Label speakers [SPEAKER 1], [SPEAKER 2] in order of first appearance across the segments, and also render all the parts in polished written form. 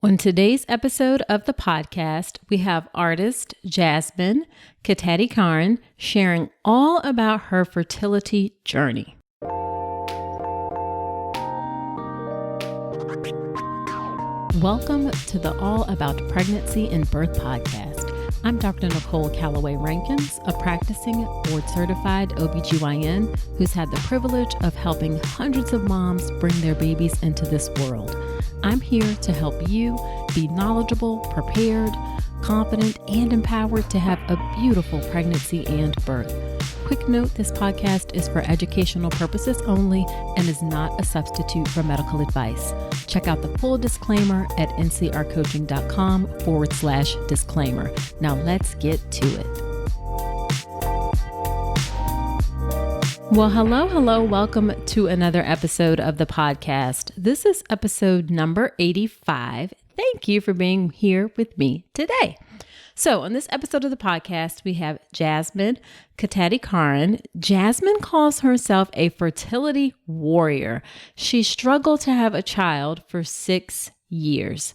[SPEAKER 1] On today's episode of the podcast, we have artist Jasmine Katatikarn sharing all about her fertility journey. Welcome to the All About Pregnancy and Birth podcast. I'm Dr. Nicole Calloway Rankins, a practicing board-certified OB GYN who's had the privilege of helping hundreds of moms bring their babies into this world. I'm here to help you be knowledgeable, prepared, confident, and empowered to have a beautiful pregnancy and birth. Quick note, this podcast is for educational purposes only and is not a substitute for medical advice. Check out the full disclaimer at ncrcoaching.com/disclaimer. Now let's get to it. Well, hello. Welcome to another episode of the podcast. This is episode number 85. Thank you for being here with me today. So on this episode of the podcast, we have Jasmine Katatikarn. Jasmine calls herself a fertility warrior. She struggled to have a child for 6 years.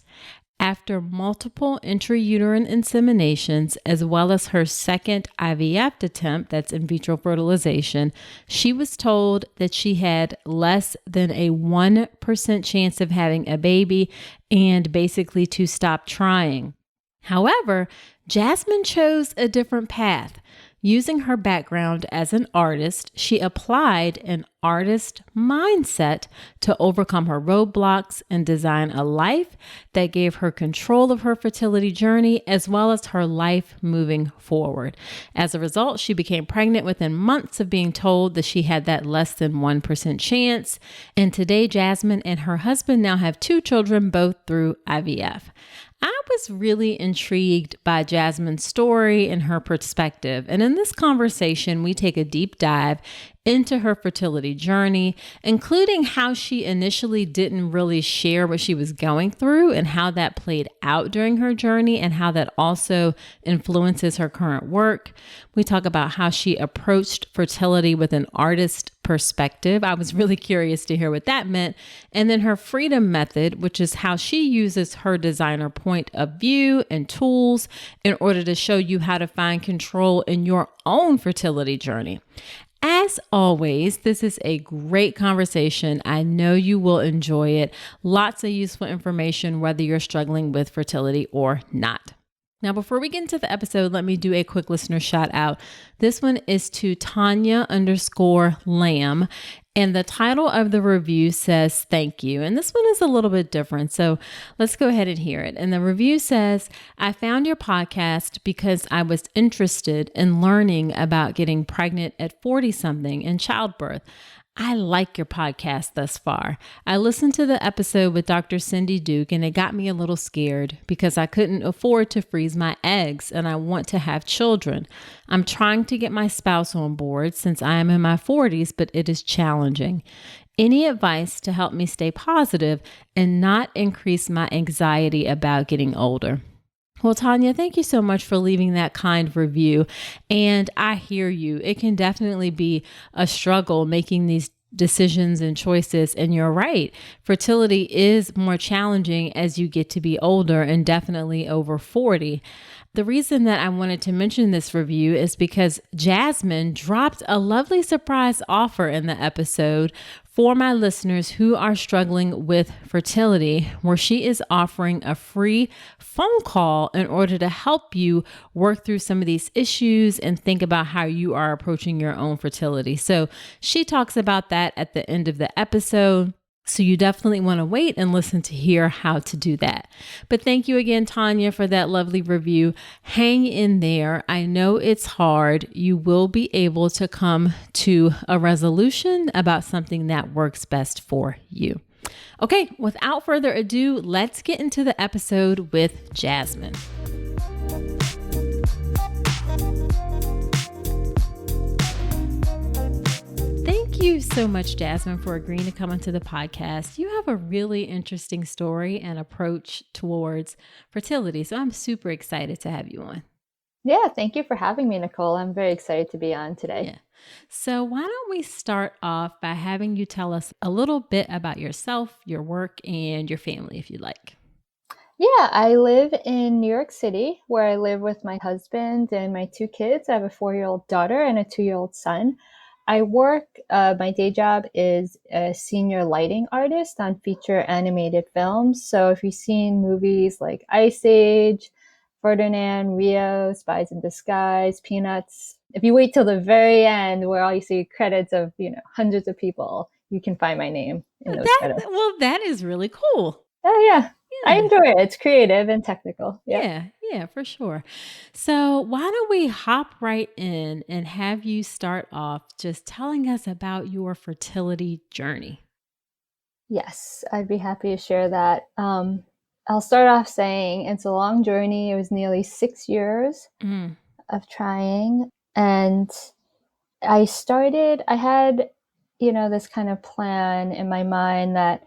[SPEAKER 1] After multiple intrauterine inseminations, as well as her second IVF attempt, that's in Vitro Fertilization, she was told that she had less than a 1% chance of having a baby and basically to stop trying. However, Jasmine chose a different path. Using her background as an artist, she applied an artist mindset to overcome her roadblocks and design a life that gave her control of her fertility journey as well as her life moving forward. As a result, she became pregnant within months of being told that she had that less than 1% chance. And today, Jasmine and her husband now have 2 children, both through IVF. I was really intrigued by Jasmine's story and her perspective. And in this conversation, we take a deep dive into her fertility journey, including how she initially didn't really share what she was going through and how that played out during her journey and how that also influences her current work. We talk about how she approached fertility with an artist perspective. I was really curious to hear what that meant. And then her freedom method, which is how she uses her designer point of view and tools in order to show you how to find control in your own fertility journey. As always, this is a great conversation. I know you will enjoy it. Lots of useful information, whether you're struggling with fertility or not. Now, before we get into the episode, let me do a quick listener shout out. This one is to Tanya_Lamb. And the title of the review says, "Thank you." And this one is a little bit different. So let's go ahead and hear it. And the review says, "I found your podcast because I was interested in learning about getting pregnant at 40-something and childbirth. I like your podcast thus far. I listened to the episode with Dr. Cindy Duke and it got me a little scared because I couldn't afford to freeze my eggs and I want to have children. I'm trying to get my spouse on board since I am in my 40s, but it is challenging. Any advice to help me stay positive and not increase my anxiety about getting older?" Well, Tanya, thank you so much for leaving that kind review. And I hear you. It can definitely be a struggle making these decisions and choices. And you're right. Fertility is more challenging as you get to be older and definitely over 40. The reason that I wanted to mention this review is because Jasmine dropped a lovely surprise offer in the episode for my listeners who are struggling with fertility, where she is offering a free phone call in order to help you work through some of these issues and think about how you are approaching your own fertility. So she talks about that at the end of the episode. So you definitely want to wait and listen to hear how to do that. But thank you again, Tanya, for that lovely review. Hang in there. I know it's hard. You will be able to come to a resolution about something that works best for you. Okay, without further ado, let's get into the episode with Jasmine. Thank you so much, Jasmine, for agreeing to come onto the podcast. You have a really interesting story and approach towards fertility, so I'm super excited to have you on.
[SPEAKER 2] Yeah, thank you for having me, Nicole. I'm very excited to be on today.
[SPEAKER 1] Yeah. So why don't we start off by having you tell us a little bit about yourself, your work, and your family, if you'd like.
[SPEAKER 2] Yeah, I live in New York City, where I live with my husband and my two kids. I have a 4-year-old daughter and a 2-year-old son. I work, my day job is a senior lighting artist on feature animated films. So if you've seen movies like Ice Age, Ferdinand, Rio, Spies in Disguise, Peanuts, if you wait till the very end where all you see credits of, hundreds of people, you can find my name in those credits.
[SPEAKER 1] That is really cool.
[SPEAKER 2] Oh, yeah. I
[SPEAKER 1] Yeah.
[SPEAKER 2] enjoy it. It's creative and technical. Yep.
[SPEAKER 1] Yeah, for sure. So, why don't we hop right in and have you start off just telling us about your fertility journey?
[SPEAKER 2] Yes, I'd be happy to share that. I'll start off saying it's a long journey. It was nearly 6 years
[SPEAKER 1] Mm.
[SPEAKER 2] of trying. And I had, this kind of plan in my mind that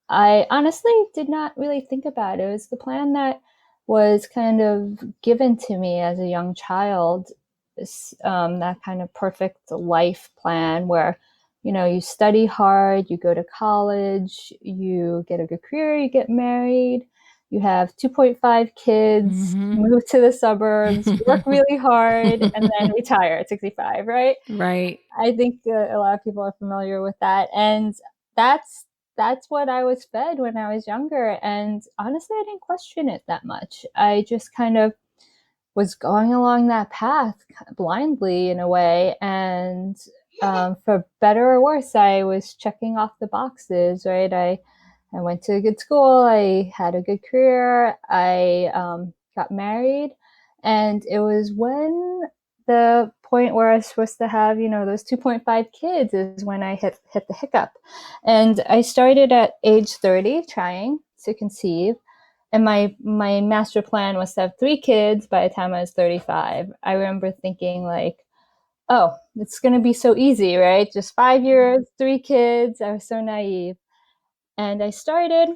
[SPEAKER 2] I honestly did not really think about. It was the plan that was kind of given to me as a young child, that kind of perfect life plan where, you study hard, you go to college, you get a good career, you get married, you have 2.5 kids,
[SPEAKER 1] Mhm.
[SPEAKER 2] move to the suburbs, work really hard, and then retire at 65, right?
[SPEAKER 1] Right.
[SPEAKER 2] I think a lot of people are familiar with that, and that's that's what I was fed when I was younger. And honestly, I didn't question it that much. I just kind of was going along that path blindly in a way, and for better or worse, I was checking off the boxes. Right, I went to a good school. I had a good career. I got married, and it was when the point where I was supposed to have, those 2.5 kids is when I hit the hiccup. And I started at age 30 trying to conceive. And my master plan was to have 3 kids by the time I was 35. I remember thinking like, oh, it's going to be so easy, right? Just 5 years, 3 kids. I was so naive. And I started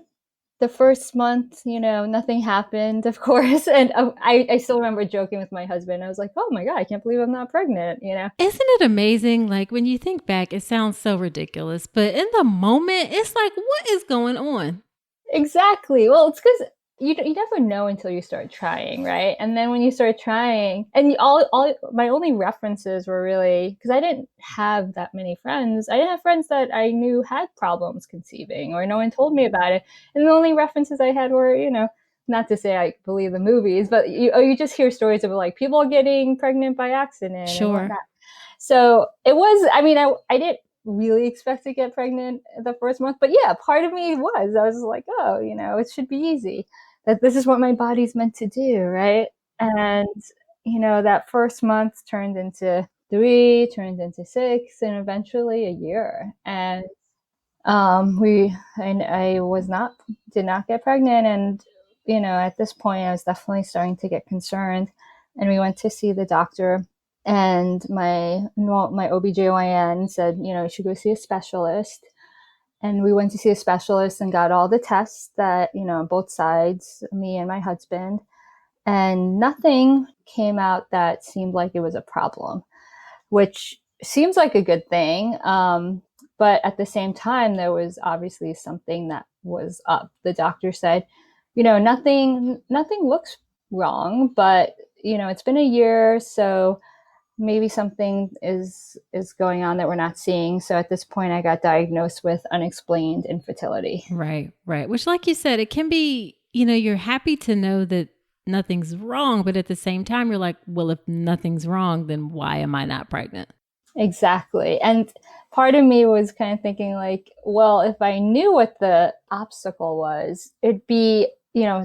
[SPEAKER 2] the first month, nothing happened, of course. And I still remember joking with my husband. I was like, oh my God, I can't believe I'm not pregnant.
[SPEAKER 1] Isn't it amazing? Like when you think back, it sounds so ridiculous, but in the moment, it's like, what is going on?
[SPEAKER 2] Exactly. Well, it's because you never know until you start trying, right? And then when you start trying, and all my only references were really because I didn't have that many friends. I didn't have friends that I knew had problems conceiving, or no one told me about it. And the only references I had were, not to say I believe the movies, but you just hear stories of like people getting pregnant by accident and
[SPEAKER 1] Sure.
[SPEAKER 2] whatnot. So it was. I mean, I didn't really expect to get pregnant the first month. But yeah, part of me was. I was like, oh, it should be easy. That this is what my body's meant to do, right? And that first month turned into 3, turned into 6, and eventually a year. And I did not get pregnant, and at this point, I was definitely starting to get concerned. And we went to see the doctor, and my OB GYN said, you should go see a specialist. And we went to see a specialist and got all the tests that, on both sides, me and my husband, and nothing came out that seemed like it was a problem, which seems like a good thing. But at the same time, there was obviously something that was up. The doctor said, nothing looks wrong, but it's been a year, so maybe something is going on that we're not seeing. So at this point, I got diagnosed with unexplained infertility.
[SPEAKER 1] Right, right. Which, like you said, it can be, you're happy to know that nothing's wrong, but at the same time, you're like, well, if nothing's wrong, then why am I not pregnant?
[SPEAKER 2] Exactly. And part of me was kind of thinking like, well, if I knew what the obstacle was, it'd be,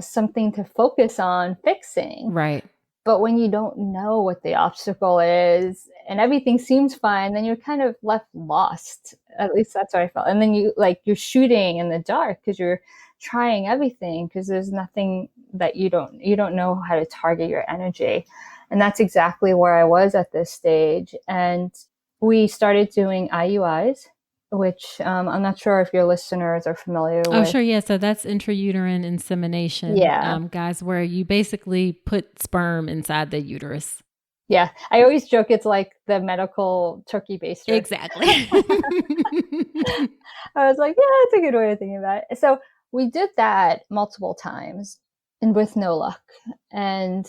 [SPEAKER 2] something to focus on fixing.
[SPEAKER 1] Right.
[SPEAKER 2] But when you don't know what the obstacle is and everything seems fine, then you're kind of left lost. At least that's what I felt. And then you're shooting in the dark because you're trying everything because there's nothing that you don't know how to target your energy. And that's exactly where I was at this stage. And we started doing IUIs, which I'm not sure if your listeners are familiar
[SPEAKER 1] Oh,
[SPEAKER 2] with.
[SPEAKER 1] sure. Yeah. So that's intrauterine insemination,
[SPEAKER 2] Yeah.
[SPEAKER 1] guys, where you basically put sperm inside the uterus.
[SPEAKER 2] Yeah. I always joke it's like the medical turkey baster.
[SPEAKER 1] Exactly.
[SPEAKER 2] I was like, yeah, that's a good way of thinking about it. So we did that multiple times. and with no luck. And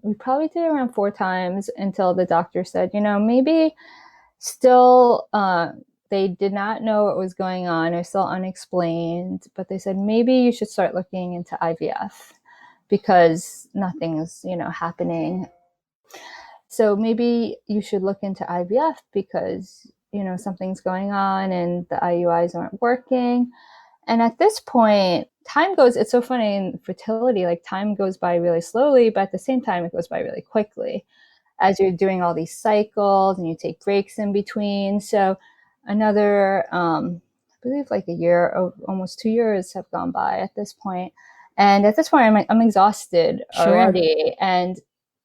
[SPEAKER 2] we probably did it around 4 times until the doctor said, maybe still they did not know what was going on. It was still unexplained, but they said maybe you should start looking into IVF because nothing's, happening. So maybe you should look into IVF because, something's going on and the IUIs aren't working. And at this point, it's so funny in fertility, like time goes by really slowly, but at the same time, it goes by really quickly as you're doing all these cycles and you take breaks in between. So another, I believe like a year, almost 2 years have gone by at this point. And at this point, I'm exhausted already. And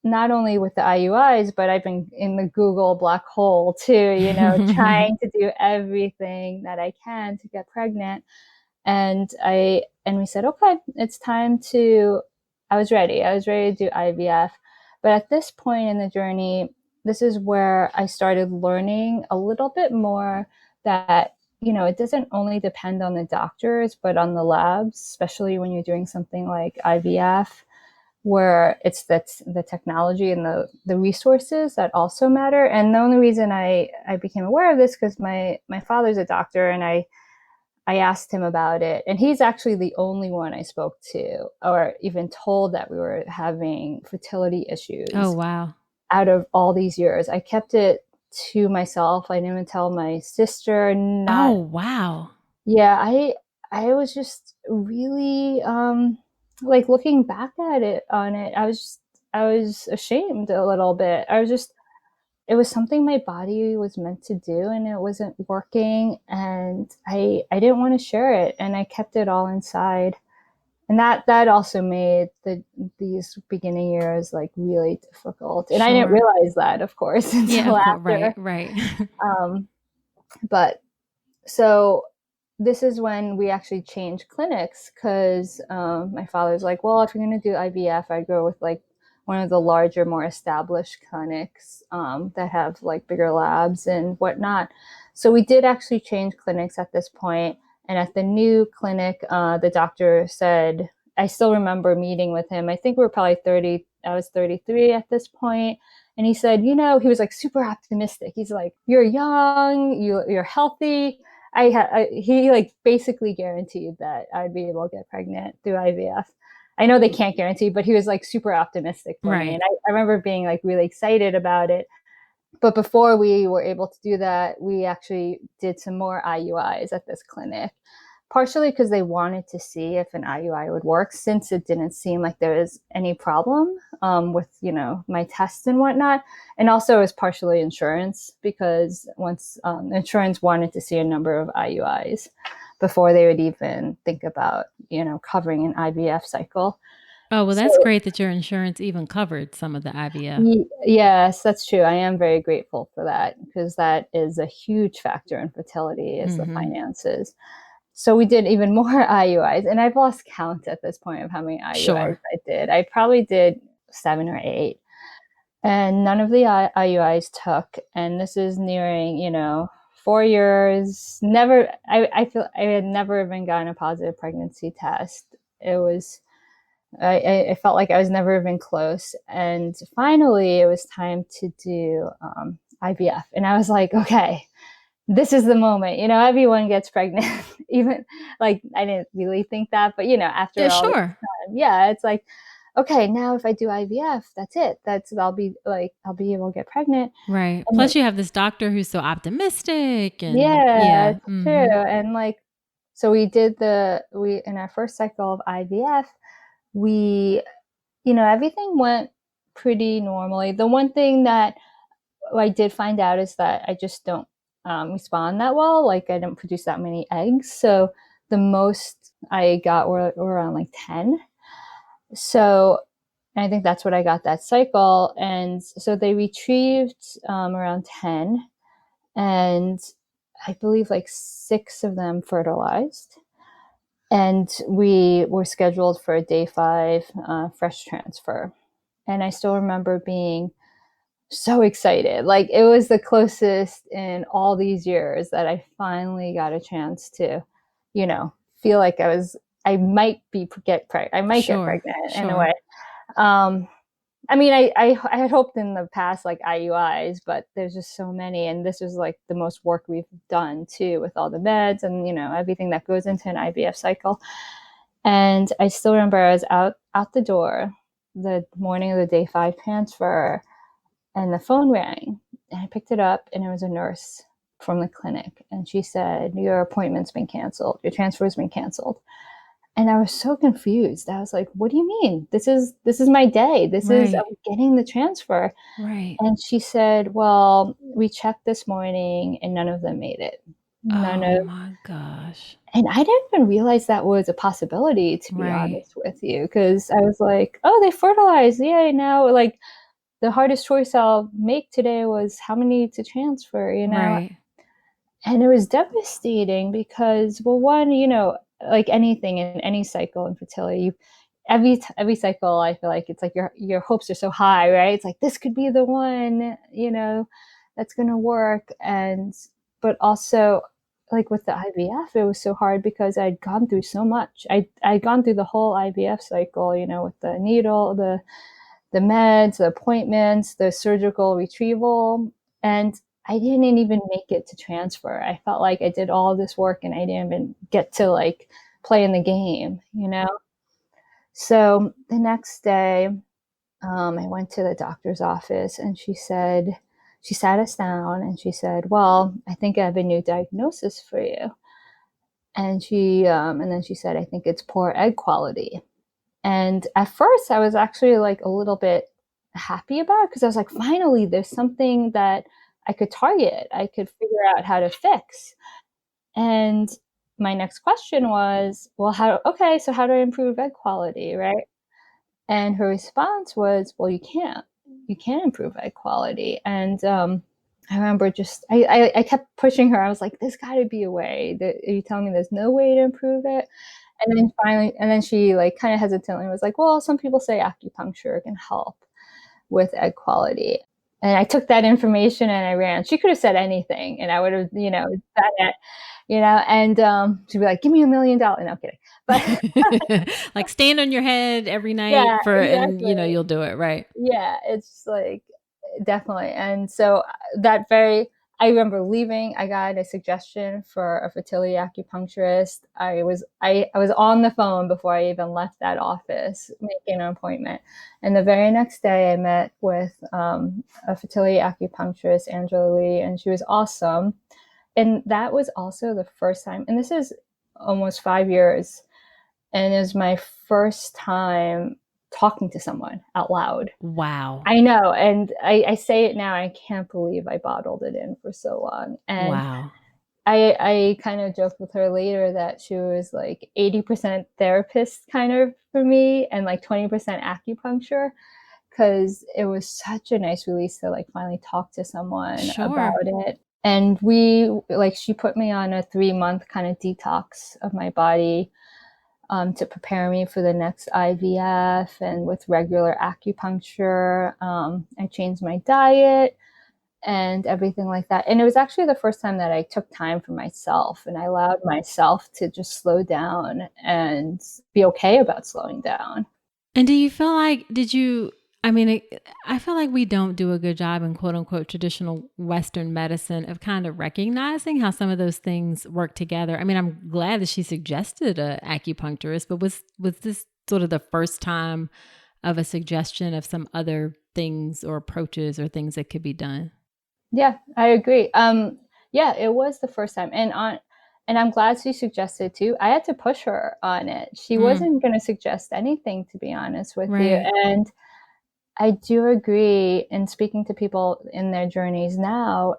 [SPEAKER 2] not only with the IUIs, but I've been in the Google black hole too, trying to do everything that I can to get pregnant. And we said, okay, it's time to, I was ready to do IVF. But at this point in the journey, this is where I started learning a little bit more that, it doesn't only depend on the doctors, but on the labs, especially when you're doing something like IVF, where it's the technology and the resources that also matter. And the only reason I became aware of this because my father's a doctor, and I asked him about it, and he's actually the only one I spoke to or even told that we were having fertility issues.
[SPEAKER 1] Oh, wow.
[SPEAKER 2] Out of all these years, I kept it to myself. I didn't even tell my sister.
[SPEAKER 1] Oh, wow.
[SPEAKER 2] Yeah, I was just really like looking back at it I was ashamed a little bit. It was something my body was meant to do, and it wasn't working, and I didn't want to share it, and I kept it all inside. And that also made these beginning years like really difficult. And I didn't realize that, of course, until after.
[SPEAKER 1] Right.
[SPEAKER 2] But so this is when we actually changed clinics because my father's like, well, if you're going to do IVF, I'd go with like one of the larger, more established clinics that have like bigger labs and whatnot. So we did actually change clinics at this point. And at the new clinic, the doctor said, I still remember meeting with him. I think we were probably 30. I was 33 at this point. And he said, he was like super optimistic. He's like, you're young, you're healthy. He like basically guaranteed that I'd be able to get pregnant through IVF. I know they can't guarantee, but he was like super optimistic for me. And I remember being like really excited about it. But before we were able to do that, we actually did some more IUIs at this clinic, partially because they wanted to see if an IUI would work, since it didn't seem like there was any problem with, my tests and whatnot. And also it was partially insurance, because once insurance wanted to see a number of IUIs before they would even think about, covering an IVF cycle.
[SPEAKER 1] Oh, well, that's great that your insurance even covered some of the IVF.
[SPEAKER 2] Yes, that's true. I am very grateful for that, because that is a huge factor in fertility, is the finances. So we did even more IUIs, and I've lost count at this point of how many IUIs I did. I probably did 7 or 8, and none of the IUIs took. And this is nearing, 4 years. I feel I had never even gotten a positive pregnancy test. It was, I felt like I was never even close. And finally, it was time to do IVF. And I was like, okay, this is the moment. Everyone gets pregnant. Even like, I didn't really think that, but after all this time, it's like, okay, now if I do IVF, that's it. I'll be able to get pregnant.
[SPEAKER 1] Right.
[SPEAKER 2] And
[SPEAKER 1] plus you have this doctor who's so optimistic, and
[SPEAKER 2] it's true. And like, so we did in our first cycle of IVF, everything went pretty normally. The one thing that I did find out is that I just don't respond that well. Like, I don't produce that many eggs. So the most I got were around like 10. So I think that's what I got that cycle. And so they retrieved around 10. And I believe like 6 of them fertilized. And we were scheduled for a day 5 fresh transfer. And I still remember being so excited. Like, it was the closest in all these years that I finally got a chance to, feel like I was I might get pregnant
[SPEAKER 1] Sure.
[SPEAKER 2] in a
[SPEAKER 1] Sure.
[SPEAKER 2] way. I mean, I had hoped in the past like IUIs, but there's just so many, and this was like the most work we've done too with all the meds and everything that goes into an IVF cycle. And I still remember I was out the door the morning of the day 5 transfer, and the phone rang, and I picked it up, and it was a nurse from the clinic, and she said, "Your appointment's been canceled. Your transfer's been canceled." And I was so confused. I was like, "What do you mean? This is my day.
[SPEAKER 1] Right.
[SPEAKER 2] I'm getting the transfer."
[SPEAKER 1] Right.
[SPEAKER 2] And she said, "Well, we checked this morning and none of them made it. None
[SPEAKER 1] Oh
[SPEAKER 2] of."
[SPEAKER 1] my gosh.
[SPEAKER 2] And I didn't even realize that was a possibility, to be
[SPEAKER 1] Right.
[SPEAKER 2] honest with you, because I was like, "Oh, they fertilized. Yay." Now, like, the hardest choice I'll make today was how many to transfer.
[SPEAKER 1] Right.
[SPEAKER 2] And it was devastating because, well, one, like anything in any cycle in fertility, every cycle, I feel like it's like your hopes are so high, right? It's like this could be the one, that's gonna work. And but also, like with the IVF, it was so hard because I'd gone through so much. I'd gone through the whole IVF cycle, with the needle, the meds, the appointments, the surgical retrieval, and I didn't even make it to transfer. I felt like I did all this work and I didn't even get to like play in the game. So the next day, I went to the doctor's office, and she sat us down and she said, "Well, I think I have a new diagnosis for you." And then she said, "I think it's poor egg quality." And at first, I was actually like a little bit happy about it because I was like, finally, there's something that I could target. I could figure out how to fix. And my next question was, well, okay, so how do I improve egg quality, right? And her response was, well, you can't. You can't improve egg quality. And I remember I kept pushing her. I was like, there's got to be a way. Are you telling me there's no way to improve it? And then she like kind of hesitantly was like, well, some people say acupuncture can help with egg quality. And I took that information and I ran. She could have said anything and I would have, done it, and she'd be like, give me $1 million. No, I'm kidding. But
[SPEAKER 1] Like stand on your head every night
[SPEAKER 2] yeah,
[SPEAKER 1] and
[SPEAKER 2] exactly.
[SPEAKER 1] you'll do it, right?
[SPEAKER 2] Yeah, it's like definitely. And so I remember leaving. I got a suggestion for a fertility acupuncturist. I was on the phone before I even left that office making an appointment. And the very next day, I met with a fertility acupuncturist, Angela Lee, and she was awesome. And that was also the first time. And this is almost 5 years, and it was my first time talking to someone out loud.
[SPEAKER 1] Wow.
[SPEAKER 2] I know, and I say it now, I can't believe I bottled it in for so long. And
[SPEAKER 1] Wow.
[SPEAKER 2] I kind of joked with her later that she was like 80% therapist kind of for me and like 20% acupuncture, because it was such a nice release to like finally talk to someone about
[SPEAKER 1] Sure.
[SPEAKER 2] it. And she put me on a 3-month kind of detox of my body, to prepare me for the next IVF, and with regular acupuncture. I changed my diet and everything like that. And it was actually the first time that I took time for myself and I allowed myself to just slow down and be okay about slowing down.
[SPEAKER 1] And do you feel like, I mean, I feel like we don't do a good job in quote unquote traditional Western medicine of kind of recognizing how some of those things work together. I mean, I'm glad that she suggested a acupuncturist, but was this sort of the first time of a suggestion of some other things or approaches or things that could be done?
[SPEAKER 2] Yeah, I agree. Yeah, it was the first time. And I'm glad she suggested too. I had to push her on it. She
[SPEAKER 1] Mm,
[SPEAKER 2] wasn't going to suggest anything, to be honest with you.
[SPEAKER 1] right.
[SPEAKER 2] And I do agree, in speaking to people in their journeys now,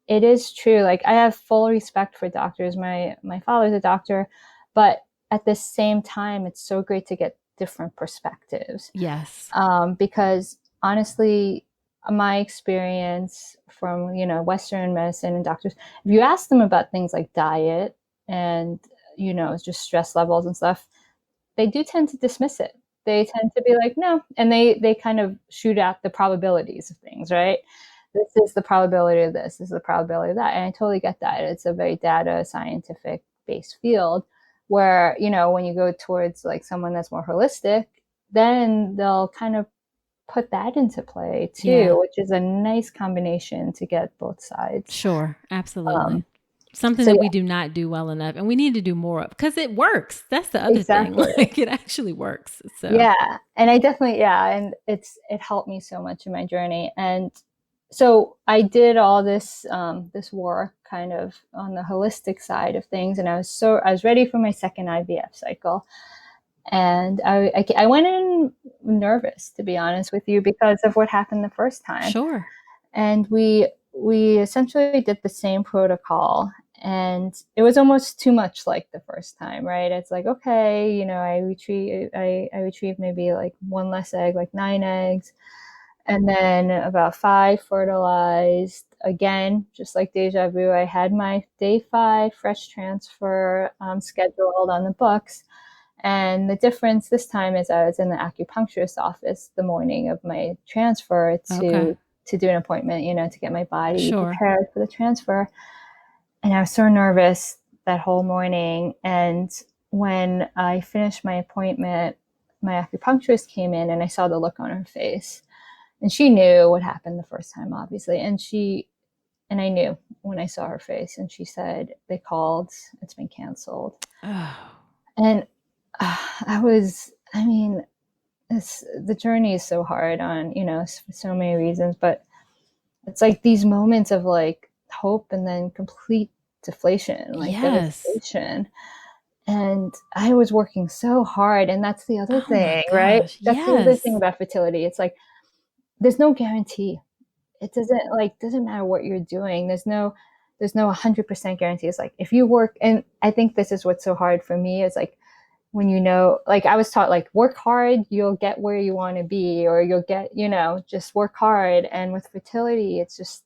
[SPEAKER 2] it is true. Like, I have full respect for doctors. My father's a doctor, but at the same time, it's so great to get different perspectives.
[SPEAKER 1] Yes.
[SPEAKER 2] Because honestly, my experience from Western medicine and doctors, if you ask them about things like diet and just stress levels and stuff, they do tend to dismiss it. They tend to be like, no, and they kind of shoot out the probabilities of things, right? This is the probability of this is the probability of that, and I totally get that. It's a very data scientific based field. where, you know, when you go towards like someone that's more holistic, then they'll kind of put that into play too,
[SPEAKER 1] Yeah.
[SPEAKER 2] which is a nice combination to get both sides.
[SPEAKER 1] Sure. Absolutely. Something
[SPEAKER 2] So
[SPEAKER 1] that
[SPEAKER 2] yeah,
[SPEAKER 1] we do not do well enough, and we need to do more of, because it works. That's the other thing.
[SPEAKER 2] exactly.
[SPEAKER 1] Like, it actually works. So,
[SPEAKER 2] Yeah. And I definitely, yeah. And it helped me so much in my journey. And so I did all this, this work kind of on the holistic side of things. And I was ready for my second IVF cycle. And I went in nervous, to be honest with you, because of what happened the first time.
[SPEAKER 1] sure.
[SPEAKER 2] And we essentially did the same protocol, and it was almost too much like the first time, right? It's like, okay, you know, I retrieved maybe like one less egg, like 9 eggs, and then about 5 fertilized. Again, just like deja vu, I had my day 5 fresh transfer scheduled on the books. And the difference this time is I was in the acupuncturist office the morning of my transfer
[SPEAKER 1] Okay.
[SPEAKER 2] to do an appointment, you know, to get my body
[SPEAKER 1] Sure.
[SPEAKER 2] prepared for the transfer. And I was so nervous that whole morning. And when I finished my appointment, my acupuncturist came in and I saw the look on her face. And she knew what happened the first time, obviously. And I knew when I saw her face, and she said, they called, it's been canceled.
[SPEAKER 1] Oh,
[SPEAKER 2] And I mean, the journey is so hard on, you know, for so many reasons, but it's like these moments of like hope and then complete deflation, like
[SPEAKER 1] yes.
[SPEAKER 2] devastation. And I was working so hard. And that's the other
[SPEAKER 1] Oh my
[SPEAKER 2] thing, right?
[SPEAKER 1] gosh.
[SPEAKER 2] That's the other thing
[SPEAKER 1] Yes.
[SPEAKER 2] about fertility. It's like, there's no guarantee. It doesn't matter what you're doing. There's no 100% guarantee. It's like, if you work, and I think this is what's so hard for me is like, when, you know, like I was taught, like, work hard, you'll get where you want to be, or you'll get, you know, just work hard. And with fertility, it's just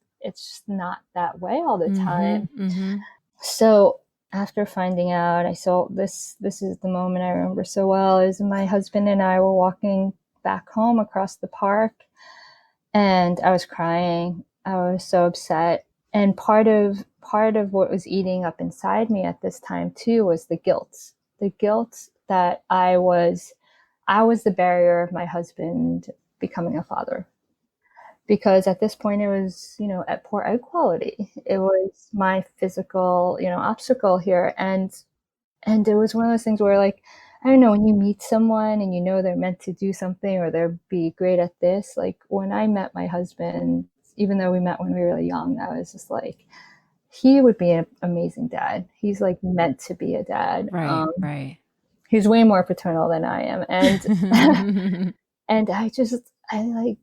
[SPEAKER 2] not that way all the
[SPEAKER 1] Mm-hmm.
[SPEAKER 2] time.
[SPEAKER 1] Mm-hmm.
[SPEAKER 2] So after finding out, I saw this is the moment I remember so well, is my husband and I were walking back home across the park, and I was crying. I was so upset. And part of what was eating up inside me at this time too was the guilt. The guilt that I was the barrier of my husband becoming a father. Because at this point it was, you know, at poor egg quality. It was my physical, you know, obstacle here. And it was one of those things where, like, I don't know, when you meet someone and you know they're meant to do something or they'll be great at this, like when I met my husband, even though we met when we were really young, I was just like, he would be an amazing dad. He's like meant to be a dad.
[SPEAKER 1] Right. Right.
[SPEAKER 2] He's way more paternal than I am. And and I like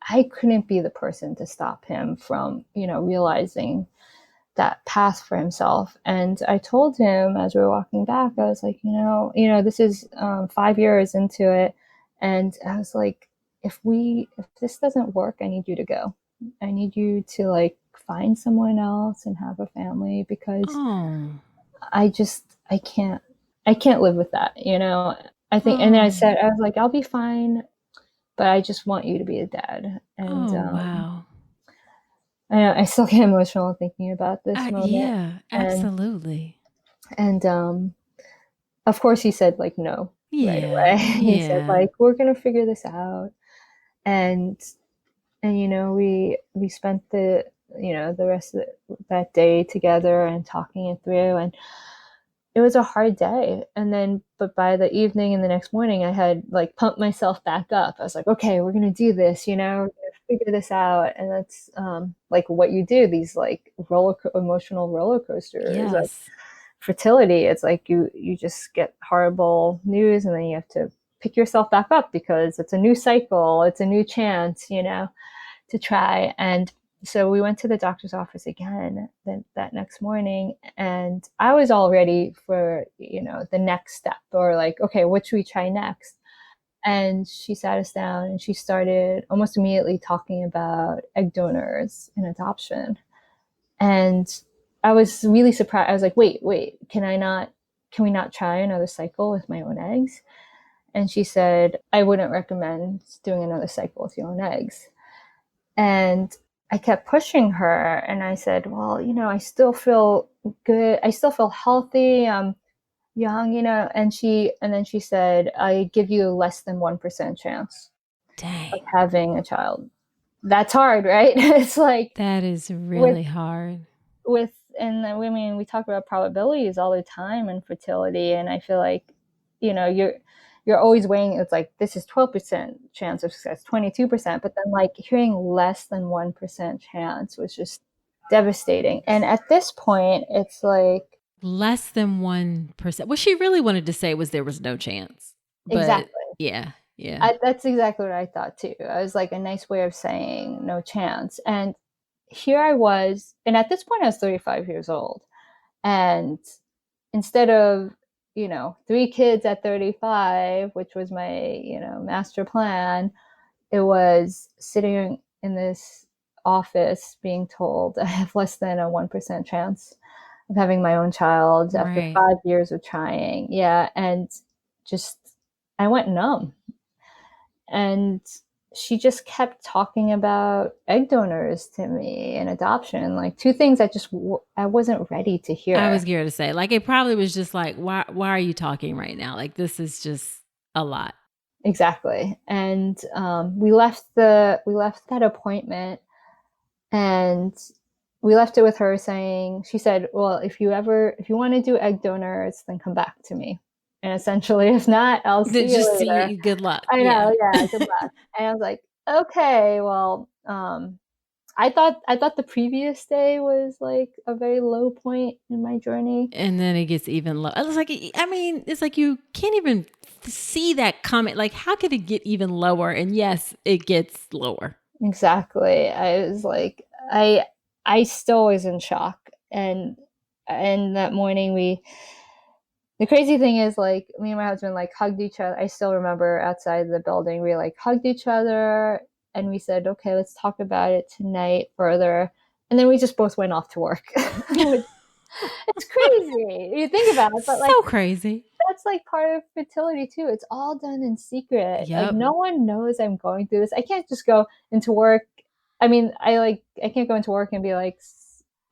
[SPEAKER 2] I couldn't be the person to stop him from, you know, realizing that path for himself. And I told him as we were walking back, I was like, this is 5 years into it. And I was like, if this doesn't work, I need you to go. I need you to like find someone else and have a family, because
[SPEAKER 1] Oh.
[SPEAKER 2] I can't live with that, you know? I think, and then
[SPEAKER 1] Oh.
[SPEAKER 2] I was like, I'll be fine, but I just want you to be a dad. And,
[SPEAKER 1] Oh, wow.
[SPEAKER 2] I still get emotional thinking about this moment.
[SPEAKER 1] Yeah,
[SPEAKER 2] And,
[SPEAKER 1] absolutely.
[SPEAKER 2] and of course he said like, no, right
[SPEAKER 1] Yeah.
[SPEAKER 2] away. He said
[SPEAKER 1] Yeah.
[SPEAKER 2] like, we're going to figure this out. And, we spent the rest of that day together and talking it through. And it was a hard day. And then, but by the evening and the next morning, I had like pumped myself back up. I was like, okay, we're going to do this, we're going to figure this out. And that's like what you do, these like emotional roller coasters, like
[SPEAKER 1] Yes.
[SPEAKER 2] fertility. It's like you just get horrible news, and then you have to pick yourself back up because it's a new cycle. It's a new chance, to try. And so we went to the doctor's office again that next morning, and I was all ready for, the next step, or like, okay, what should we try next? And she sat us down and she started almost immediately talking about egg donors and adoption. And I was really surprised. I was like, wait, can we not try another cycle with my own eggs? And she said, I wouldn't recommend doing another cycle with your own eggs. And I kept pushing her, and I said, well, I still feel good. I still feel healthy. young, and then she said, I give you a less than 1% chance
[SPEAKER 1] Dang.
[SPEAKER 2] of having a child. That's hard, right? It's like
[SPEAKER 1] That is
[SPEAKER 2] with
[SPEAKER 1] really hard.
[SPEAKER 2] and I mean, we talk about probabilities all the time in fertility, and I feel like, you're always weighing, it's like, this is 12% chance of success, 22%, but then like hearing less than 1% chance was just devastating. And at this point, it's like,
[SPEAKER 1] Less than 1%. What she really wanted to say was there was no chance. But
[SPEAKER 2] exactly.
[SPEAKER 1] yeah.
[SPEAKER 2] That's exactly what I thought too. I was like, a nice way of saying no chance. And here I was, and at this point I was 35 years old. And instead of, 3 kids at 35, which was my, master plan, it was sitting in this office being told I have less than a 1% chance of having my own child after
[SPEAKER 1] Right.
[SPEAKER 2] 5 years of trying. Yeah. And just, I went numb. And she just kept talking about egg donors to me and adoption, like two things I wasn't ready to
[SPEAKER 1] I
[SPEAKER 2] hear.
[SPEAKER 1] was geared to say, like, it probably was just like, why are you talking right now? Like, this is just a lot.
[SPEAKER 2] Exactly. And we left that appointment, and we left it with her saying, she said, well, if you want to do egg donors, then come back to me. And essentially, if not, I'll see you
[SPEAKER 1] Just
[SPEAKER 2] later.
[SPEAKER 1] see, good luck.
[SPEAKER 2] I
[SPEAKER 1] Yeah.
[SPEAKER 2] know, yeah, good luck. And I was like, okay, well, I thought the previous day was like a very low point in my journey.
[SPEAKER 1] And then it gets even low. It's like, I mean, it's like you can't even see that comment. Like, how could it get even lower? And yes, it gets lower.
[SPEAKER 2] Exactly. I was like, I still was in shock. And that morning, the crazy thing is, like, me and my husband like hugged each other. I still remember outside the building, we like hugged each other, and we said, okay, let's talk about it tonight further. And then we just both went off to work. It's crazy. You think about it, but like,
[SPEAKER 1] So crazy.
[SPEAKER 2] that's like part of fertility too. It's all done in secret. Like,
[SPEAKER 1] Yep.
[SPEAKER 2] no one knows I'm going through this. I can't just go into work. I mean, I can't go into work and be like,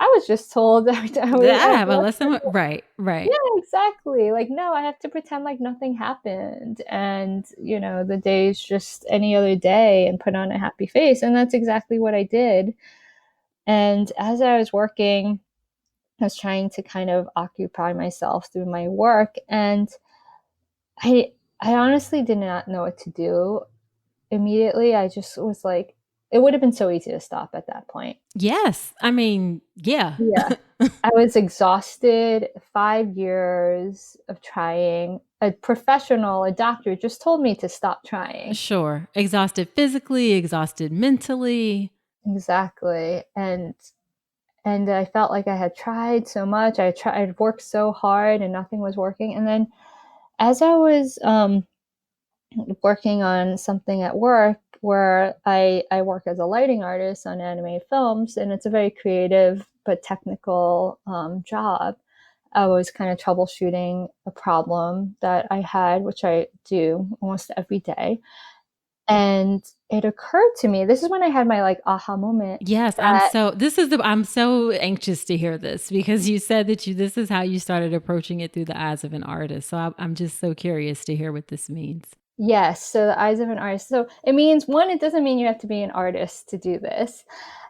[SPEAKER 2] I was just told that I
[SPEAKER 1] I
[SPEAKER 2] was
[SPEAKER 1] have a lesson. Right.
[SPEAKER 2] yeah,
[SPEAKER 1] Right.
[SPEAKER 2] exactly. Like, no, I have to pretend like nothing happened. And, the day is just any other day and put on a happy face. And that's exactly what I did. And as I was working, I was trying to kind of occupy myself through my work. And I I honestly did not know what to do immediately. I just was like, it would have been so easy to stop at that point.
[SPEAKER 1] Yes. I mean, yeah.
[SPEAKER 2] Yeah. I was exhausted. 5 years of trying. A doctor just told me to stop trying.
[SPEAKER 1] Sure. Exhausted physically, exhausted mentally.
[SPEAKER 2] Exactly. And I felt like I had tried so much. I'd worked so hard and nothing was working. And then as I was working on something at work, where I work as a lighting artist on animated films, and it's a very creative but technical job. I was kind of troubleshooting a problem that I had, which I do almost every day. And it occurred to me, this is when I had my like aha moment,
[SPEAKER 1] Yes,
[SPEAKER 2] that
[SPEAKER 1] I'm so anxious to hear this because you said that this is how you started approaching it through the eyes of an artist. So I'm just so curious to hear what this means.
[SPEAKER 2] yes, so the eyes of an artist. So it means, one, it doesn't mean you have to be an artist to do this.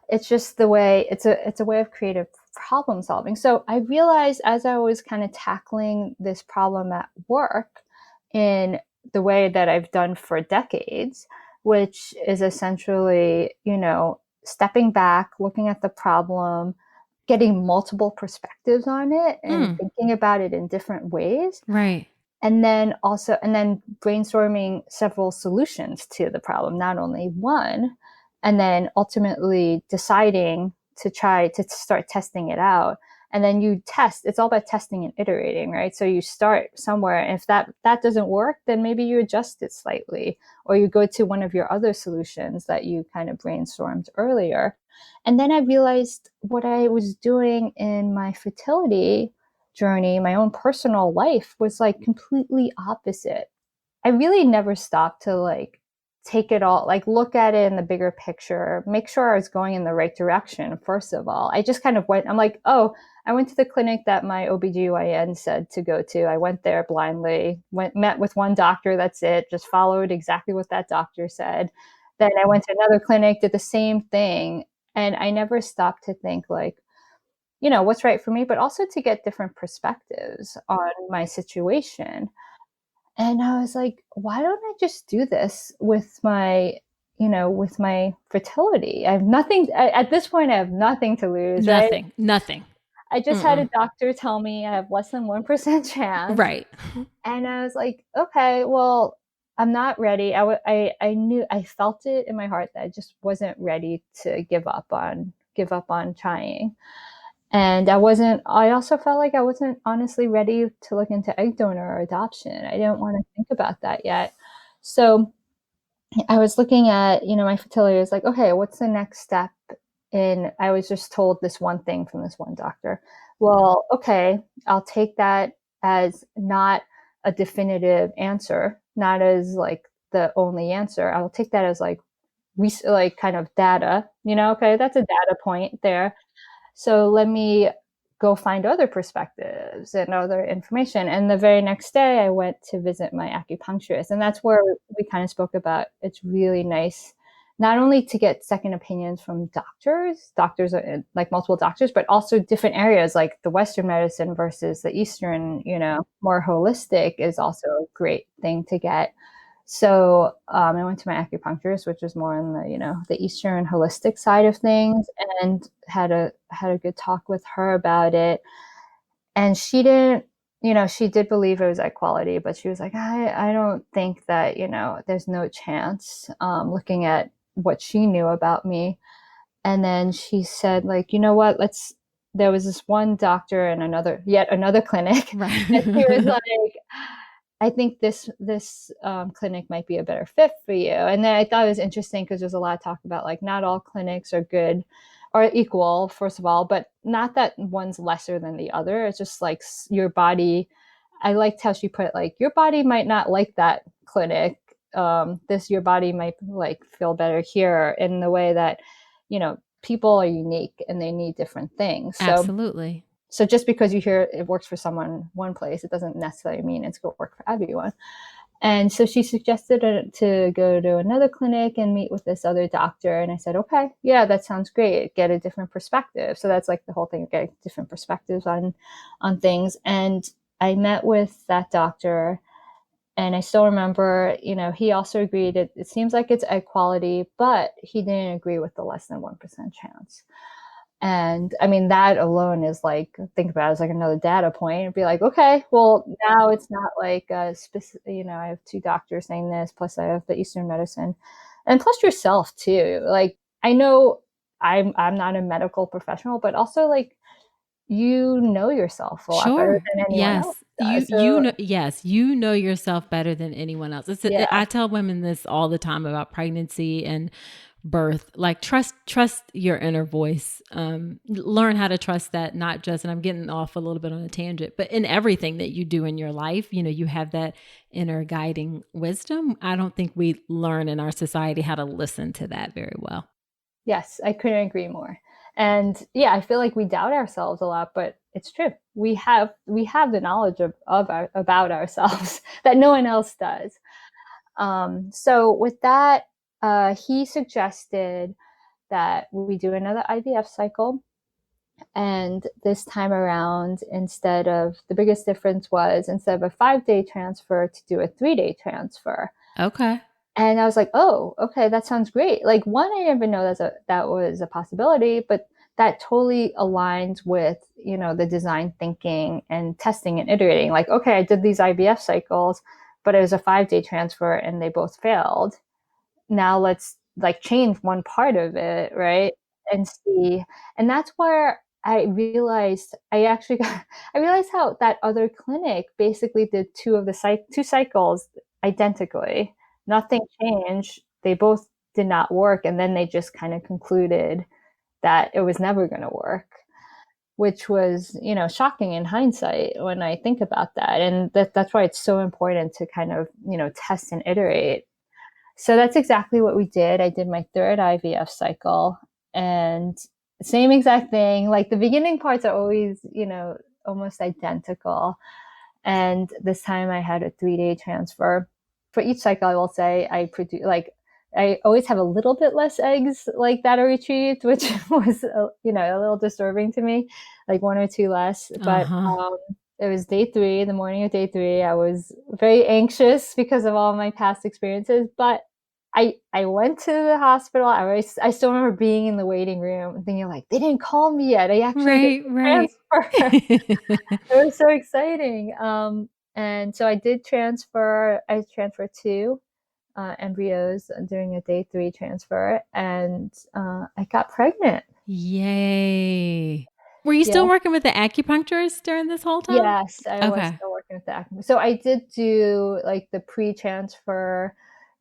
[SPEAKER 2] It's just the way, it's a way of creative problem solving. So I realized, as I was kind of tackling this problem at work in the way that I've done for decades, which is essentially, stepping back, looking at the problem, getting multiple perspectives on it, and thinking about it in different ways.
[SPEAKER 1] Right.
[SPEAKER 2] And then brainstorming several solutions to the problem, not only one, and then ultimately deciding to try to start testing it out. And then you test. It's all about testing and iterating, right? So you start somewhere, and if that doesn't work, then maybe you adjust it slightly, or you go to one of your other solutions that you kind of brainstormed earlier. And then I realized what I was doing in my fertility journey, my own personal life, was like completely opposite. I really never stopped to like take it all, like look at it in the bigger picture, make sure I was going in the right direction. First of all, I just kind of went, I'm like, oh, I went to the clinic that my OB GYN said to go to. I went there blindly, met with one doctor, that's it, just followed exactly what that doctor said. Then I went to another clinic, did the same thing. And I never stopped to think like, what's right for me, but also to get different perspectives on my situation. And I was like, why don't I just do this with my fertility? I have nothing at this point. I have nothing to lose, right?
[SPEAKER 1] Nothing.
[SPEAKER 2] I just had a doctor tell me I have less than 1% chance.
[SPEAKER 1] Right.
[SPEAKER 2] And I was like, okay, well, I'm not ready. I knew, I felt it in my heart that I just wasn't ready to give up on trying. And I also felt like I wasn't honestly ready to look into egg donor or adoption. I didn't want to think about that yet. So I was looking at, my fertility. I was like, okay, what's the next step? And I was just told this one thing from this one doctor. Well, okay, I'll take that as not a definitive answer, not as like the only answer. I'll take that as like kind of data, okay, that's a data point there. So let me go find other perspectives and other information. And the very next day, I went to visit my acupuncturist. And that's where we kind of spoke about it's really nice not only to get second opinions from doctors are like multiple doctors, but also different areas like the Western medicine versus the Eastern, more holistic is also a great thing to get. So I went to my acupuncturist, which is more on the Eastern holistic side of things, and had a good talk with her about it. And she didn't, she did believe it was egg quality, but she was like, I don't think that, there's no chance, looking at what she knew about me. And then she said, like, you know what, there was this one doctor in yet another clinic.
[SPEAKER 1] Right.
[SPEAKER 2] And she was like, I think this clinic might be a better fit for you. And then I thought it was interesting because there's a lot of talk about like not all clinics are good or equal, first of all, but not that one's lesser than the other. It's just like your body. I liked how she put it, like your body might not like that clinic. Your body might like feel better here, in the way that, people are unique and they need different things.
[SPEAKER 1] Absolutely.
[SPEAKER 2] So just because you hear it works for someone one place, it doesn't necessarily mean it's going to work for everyone. And so she suggested to go to another clinic and meet with this other doctor. And I said, okay, yeah, that sounds great. Get a different perspective. So that's like the whole thing, getting different perspectives on things. And I met with that doctor, and I still remember, he also agreed it seems like it's egg quality, but he didn't agree with the less than 1% chance. And I mean, that alone is like, think about it as like another data point. It'd be like, okay, well, now it's not like a specific, I have two doctors saying this, plus I have the Eastern medicine, and plus yourself too. Like, I know I'm not a medical professional, but also like, yourself a lot better than anyone else does.
[SPEAKER 1] You know yourself better than anyone else. I tell women this all the time about pregnancy and birth. Like, trust your inner voice. Learn how to trust that, not just, and I'm getting off a little bit on a tangent, but in everything that you do in your life, you have that inner guiding wisdom. I don't think we learn in our society how to listen to that very well.
[SPEAKER 2] Yes, I couldn't agree more. And yeah, I feel like we doubt ourselves a lot, but it's true. We have the knowledge about ourselves that no one else does. So with that, he suggested that we do another IVF cycle. And this time around, the biggest difference was, instead of a 5-day transfer, to do a 3-day transfer.
[SPEAKER 1] Okay.
[SPEAKER 2] And I was like, oh, okay, that sounds great. Like, one, I didn't even know that was a possibility, but that totally aligns with, the design thinking and testing and iterating. Like, okay, I did these IVF cycles, but it was a 5-day transfer and they both failed. Now let's like change one part of it, right? And see. And that's where I realized I realized how that other clinic basically did two cycles identically. Nothing changed. They both did not work. And then they just kind of concluded that it was never going to work, which was, shocking in hindsight when I think about that. And that's why it's so important to kind of, test and iterate. So that's exactly what we did. I did my third IVF cycle, and Same exact thing. Like the beginning parts are always, almost identical. And this time I had a 3-day transfer. For each cycle, I will say I always have a little bit less eggs like that are retrieved, which was, a little disturbing to me, like one or two less. But
[SPEAKER 1] Uh-huh.
[SPEAKER 2] it was day 3, the morning of day 3. I was very anxious because of all my past experiences, but I went to the hospital. I still remember being in the waiting room and thinking like, they didn't call me yet. I actually get
[SPEAKER 1] Right,
[SPEAKER 2] the
[SPEAKER 1] right.
[SPEAKER 2] transfer. It was so exciting. And so I did transfer. I transferred 2 embryos during a day 3 transfer, and I got pregnant.
[SPEAKER 1] Yay. Were you
[SPEAKER 2] Yeah.
[SPEAKER 1] still working with the acupuncturist during this whole time?
[SPEAKER 2] Yes, I was
[SPEAKER 1] Okay.
[SPEAKER 2] still working with the acupuncture. So I did do like the pre-transfer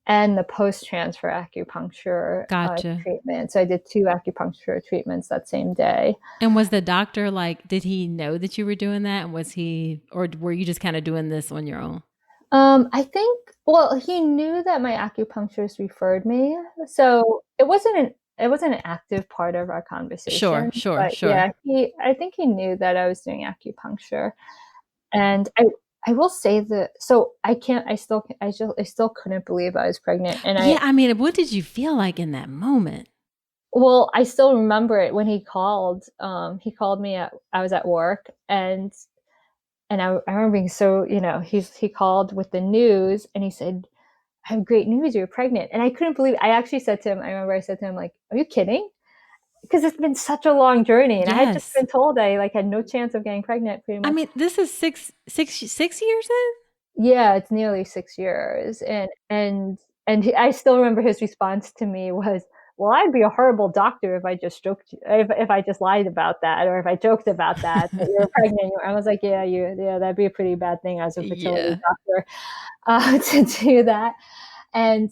[SPEAKER 2] and the post-transfer acupuncture
[SPEAKER 1] Gotcha.
[SPEAKER 2] treatment. So I did 2 acupuncture treatments that same day.
[SPEAKER 1] And was the doctor like, did he know that you were doing that? And was he, or were you just kind of doing this on your own?
[SPEAKER 2] I think, well, he knew that my acupuncturist referred me, so it wasn't an active part of our
[SPEAKER 1] Sure,
[SPEAKER 2] conversation.
[SPEAKER 1] sure,
[SPEAKER 2] But
[SPEAKER 1] sure.
[SPEAKER 2] yeah, I think he knew that I was doing acupuncture, and I will say that. So I still couldn't believe I was pregnant, and
[SPEAKER 1] Yeah, I mean, what did you feel like in that moment?
[SPEAKER 2] well, I still remember it when he called. He called me I was at work, and I remember being so, he called with the news, and he said, "I have great news, you're pregnant." And I couldn't believe it. I actually said to him, I remember I said to him, like, "Are you kidding?" Because it's been such a long journey, and I had just
[SPEAKER 1] Yes.
[SPEAKER 2] been told I like had no chance of getting pregnant pretty
[SPEAKER 1] I
[SPEAKER 2] much.
[SPEAKER 1] mean, this is 6 years in?
[SPEAKER 2] Yeah, it's nearly 6 years, I still remember his response to me was, "Well, I'd be a horrible doctor if I just joked if I just lied about that, or if I joked about that you're pregnant." I was like, "Yeah, that'd be a pretty bad thing as a fertility
[SPEAKER 1] Yeah.
[SPEAKER 2] doctor, to do that." And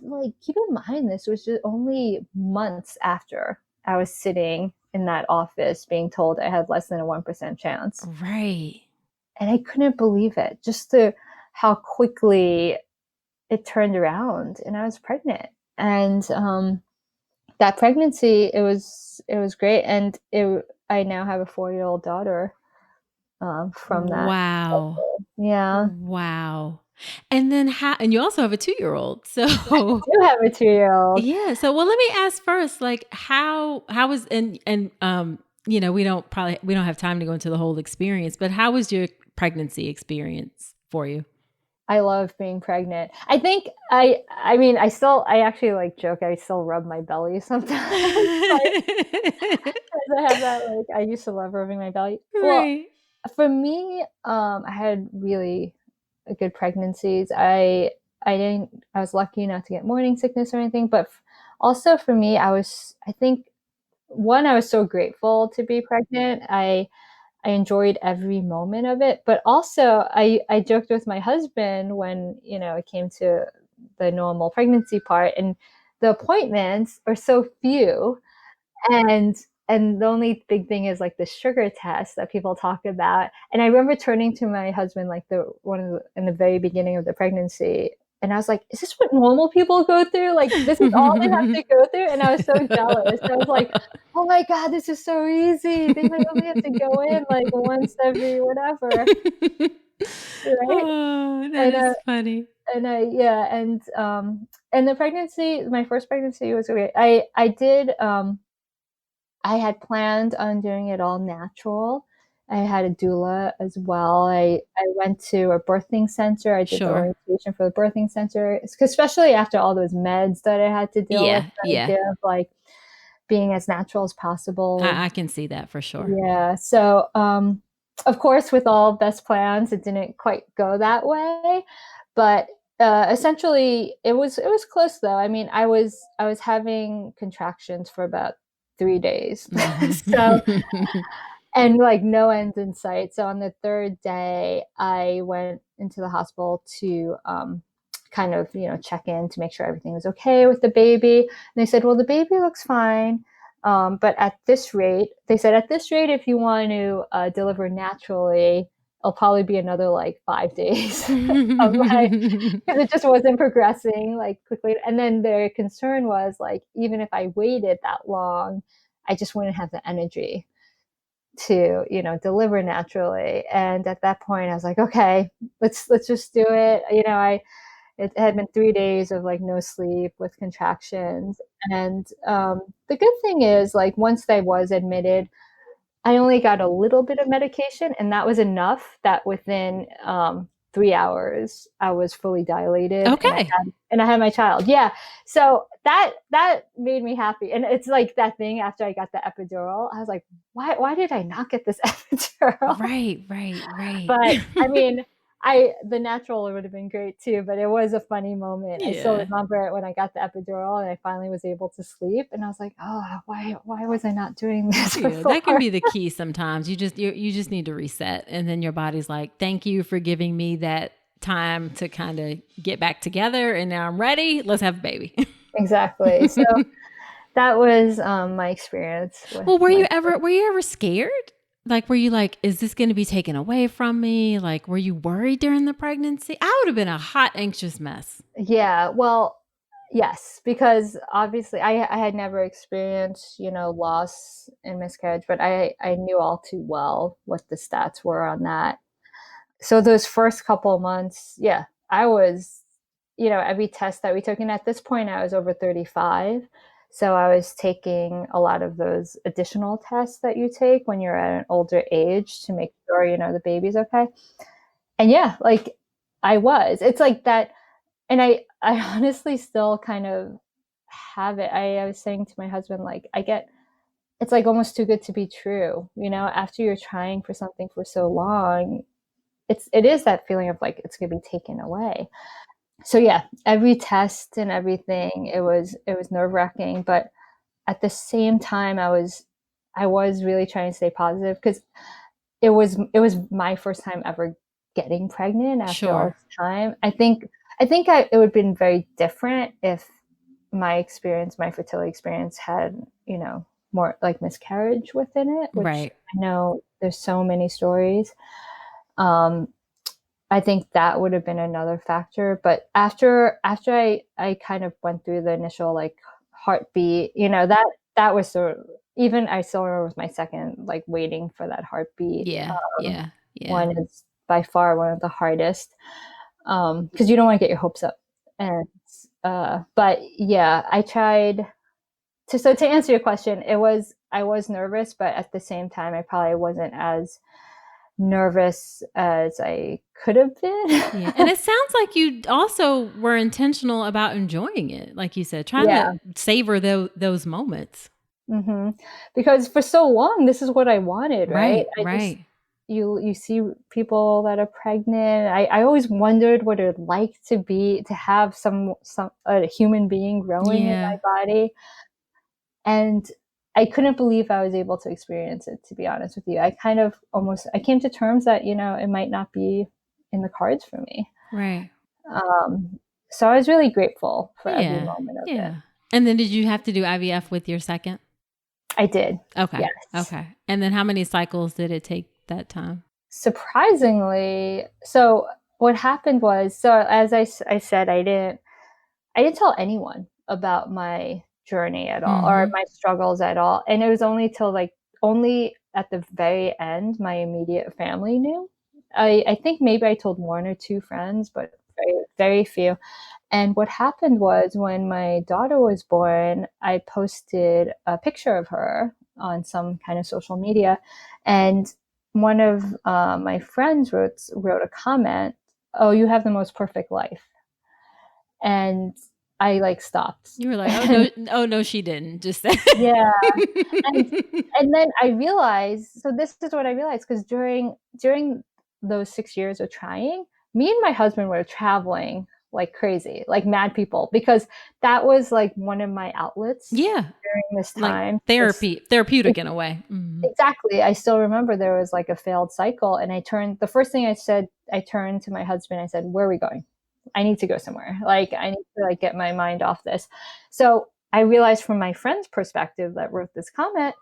[SPEAKER 2] like, keep in mind, this was just only months after I was sitting in that office being told I had less than a 1% chance.
[SPEAKER 1] Right.
[SPEAKER 2] And I couldn't believe it, just to how quickly it turned around and I was pregnant. And that pregnancy, it was great. And I now have a 4-year-old daughter from that.
[SPEAKER 1] Wow.
[SPEAKER 2] Yeah.
[SPEAKER 1] Wow. And then and you also have a 2-year-old.
[SPEAKER 2] I
[SPEAKER 1] So
[SPEAKER 2] do have a 2-year-old.
[SPEAKER 1] yeah. So well, let me ask first, like how was we don't have time to go into the whole experience, but how was your pregnancy experience for you?
[SPEAKER 2] I love being pregnant. I think I mean, I actually like joke, I still rub my belly sometimes. Like, 'cause I have that, like, I used to love rubbing my belly. Well,
[SPEAKER 1] Right.
[SPEAKER 2] for me, I had really good pregnancies. I was lucky not to get morning sickness or anything, but also for me, I think, one, I was so grateful to be pregnant. I enjoyed every moment of it, but also I joked with my husband when, it came to the normal pregnancy part, and the appointments are so few, and the only big thing is like the sugar test that people talk about. And I remember turning to my husband, like, in the very beginning of the pregnancy, and I was like, "Is this what normal people go through? Like, this is all they have to go through?" And I was so jealous. I was like, "Oh my god, this is so easy. They might only have to go in like once every whatever." Right?
[SPEAKER 1] Oh, that
[SPEAKER 2] And
[SPEAKER 1] is funny.
[SPEAKER 2] the pregnancy, my first pregnancy was great. I had planned on doing it all natural. I had a doula as well. I went to a birthing center. I did the
[SPEAKER 1] Sure.
[SPEAKER 2] orientation for the birthing center, especially after all those meds that I had to deal with,
[SPEAKER 1] Yeah,
[SPEAKER 2] trying to
[SPEAKER 1] yeah.
[SPEAKER 2] give, like, being as natural as possible.
[SPEAKER 1] I can see that for sure.
[SPEAKER 2] Yeah. So, of course, with all best plans, it didn't quite go that way, but essentially, it was close though. I mean, I was having contractions for about 3 days, so,
[SPEAKER 1] Mhm.
[SPEAKER 2] and like no end in sight. So on the third day, I went into the hospital to kind of, check in to make sure everything was okay with the baby. And they said, "Well, the baby looks fine. But at this rate," they said, "at this rate, if you want to deliver naturally, it'll probably be another like 5 days of like," because it just wasn't progressing like quickly. And then their concern was like, even if I waited that long, I just wouldn't have the energy to, deliver naturally. And at that point I was like, okay, let's just do it. It had been 3 days of like no sleep with contractions. And the good thing is, like, once I was admitted, I only got a little bit of medication, and that was enough that within 3 hours I was fully dilated,
[SPEAKER 1] Okay.
[SPEAKER 2] and I had my child. Yeah. So that made me happy. And it's like that thing after I got the epidural, I was like, why did I not get this epidural?
[SPEAKER 1] Right.
[SPEAKER 2] But I mean, the natural would have been great too, but it was a funny moment. I still
[SPEAKER 1] Yeah.
[SPEAKER 2] remember it when I got the epidural and I finally was able to sleep, and I was like, oh, why was I not doing this
[SPEAKER 1] Yeah, that can
[SPEAKER 2] before?
[SPEAKER 1] be the key sometimes. You just need to reset, and then your body's like, "Thank you for giving me that time to kind of get back together, and now I'm ready. Let's have a baby."
[SPEAKER 2] Exactly. So that was my experience with
[SPEAKER 1] Well, were
[SPEAKER 2] my
[SPEAKER 1] you ever scared? Like, were you like, "Is this going to be taken away from me?" Like, were you worried during the pregnancy? I would have been a hot, anxious mess.
[SPEAKER 2] Yeah, well, yes, because obviously I had never experienced, loss and miscarriage, but I knew all too well what the stats were on that. So those first couple of months, yeah, I was, every test that we took, and at this point I was over 35. So I was taking a lot of those additional tests that you take when you're at an older age to make sure, the baby's okay. And yeah, like it's like that. And I honestly still kind of have it. I was saying to my husband, like, it's like almost too good to be true. After you're trying for something for so long, it is that feeling of like it's going to be taken away. So yeah, every test and everything, it was nerve-wracking, but at the same time I was really trying to stay positive, because it was my first time ever getting pregnant after all
[SPEAKER 1] Sure.
[SPEAKER 2] this time. I think it would have been very different if my fertility experience had, more like miscarriage within it, which
[SPEAKER 1] Right.
[SPEAKER 2] I know there's so many stories. Um, I think that would have been another factor. But after I kind of went through the initial like heartbeat, that was sort of, even I still remember with my second, like waiting for that heartbeat.
[SPEAKER 1] Yeah.
[SPEAKER 2] One is by far one of the hardest, because you don't want to get your hopes up. And but yeah, I tried to. So to answer your question, I was nervous, but at the same time, I probably wasn't as nervous as I could have been.
[SPEAKER 1] Yeah. And it sounds like you also were intentional about enjoying it. Like you said, trying
[SPEAKER 2] Yeah.
[SPEAKER 1] to savor those moments.
[SPEAKER 2] hmm Because for so long, this is what I wanted, right?
[SPEAKER 1] Right.
[SPEAKER 2] You see people that are pregnant. I always wondered what it would like to be to have some a human being growing in
[SPEAKER 1] Yeah.
[SPEAKER 2] my body, and I couldn't believe I was able to experience it. To be honest with you, I came to terms that it might not be in the cards for me.
[SPEAKER 1] Right.
[SPEAKER 2] Um, so I was really grateful for every
[SPEAKER 1] Yeah.
[SPEAKER 2] moment of it.
[SPEAKER 1] Yeah. And then did you have to do IVF with your second?
[SPEAKER 2] I did,
[SPEAKER 1] Okay.
[SPEAKER 2] yes.
[SPEAKER 1] Okay. And then how many cycles did it take that time?
[SPEAKER 2] Surprisingly, so what happened was, so as I said, I didn't tell anyone about my journey at all, or
[SPEAKER 1] Mm-hmm.
[SPEAKER 2] my struggles at all. And it was only at the very end my immediate family knew. I think maybe I told one or two friends, but very, very few. And what happened was, when my daughter was born, I posted a picture of her on some kind of social media, and one of my friends wrote a comment, "Oh, you have the most perfect life." And I like stopped.
[SPEAKER 1] You were like,
[SPEAKER 2] And
[SPEAKER 1] oh no, she didn't. Just that.
[SPEAKER 2] yeah, and and then I realized, so this is what I realized, because during those 6 years of trying, me and my husband were traveling like crazy, like mad people, because that was like one of my outlets
[SPEAKER 1] Yeah.
[SPEAKER 2] during this
[SPEAKER 1] Like
[SPEAKER 2] time.
[SPEAKER 1] therapeutic in a way. Mm-hmm.
[SPEAKER 2] Exactly. I still remember there was like a failed cycle, and the first thing I said, I turned to my husband, I said, "Where are we going? I need to go somewhere. Like, I need to like get my mind off this." So I realized, from my friend's perspective that wrote this comment,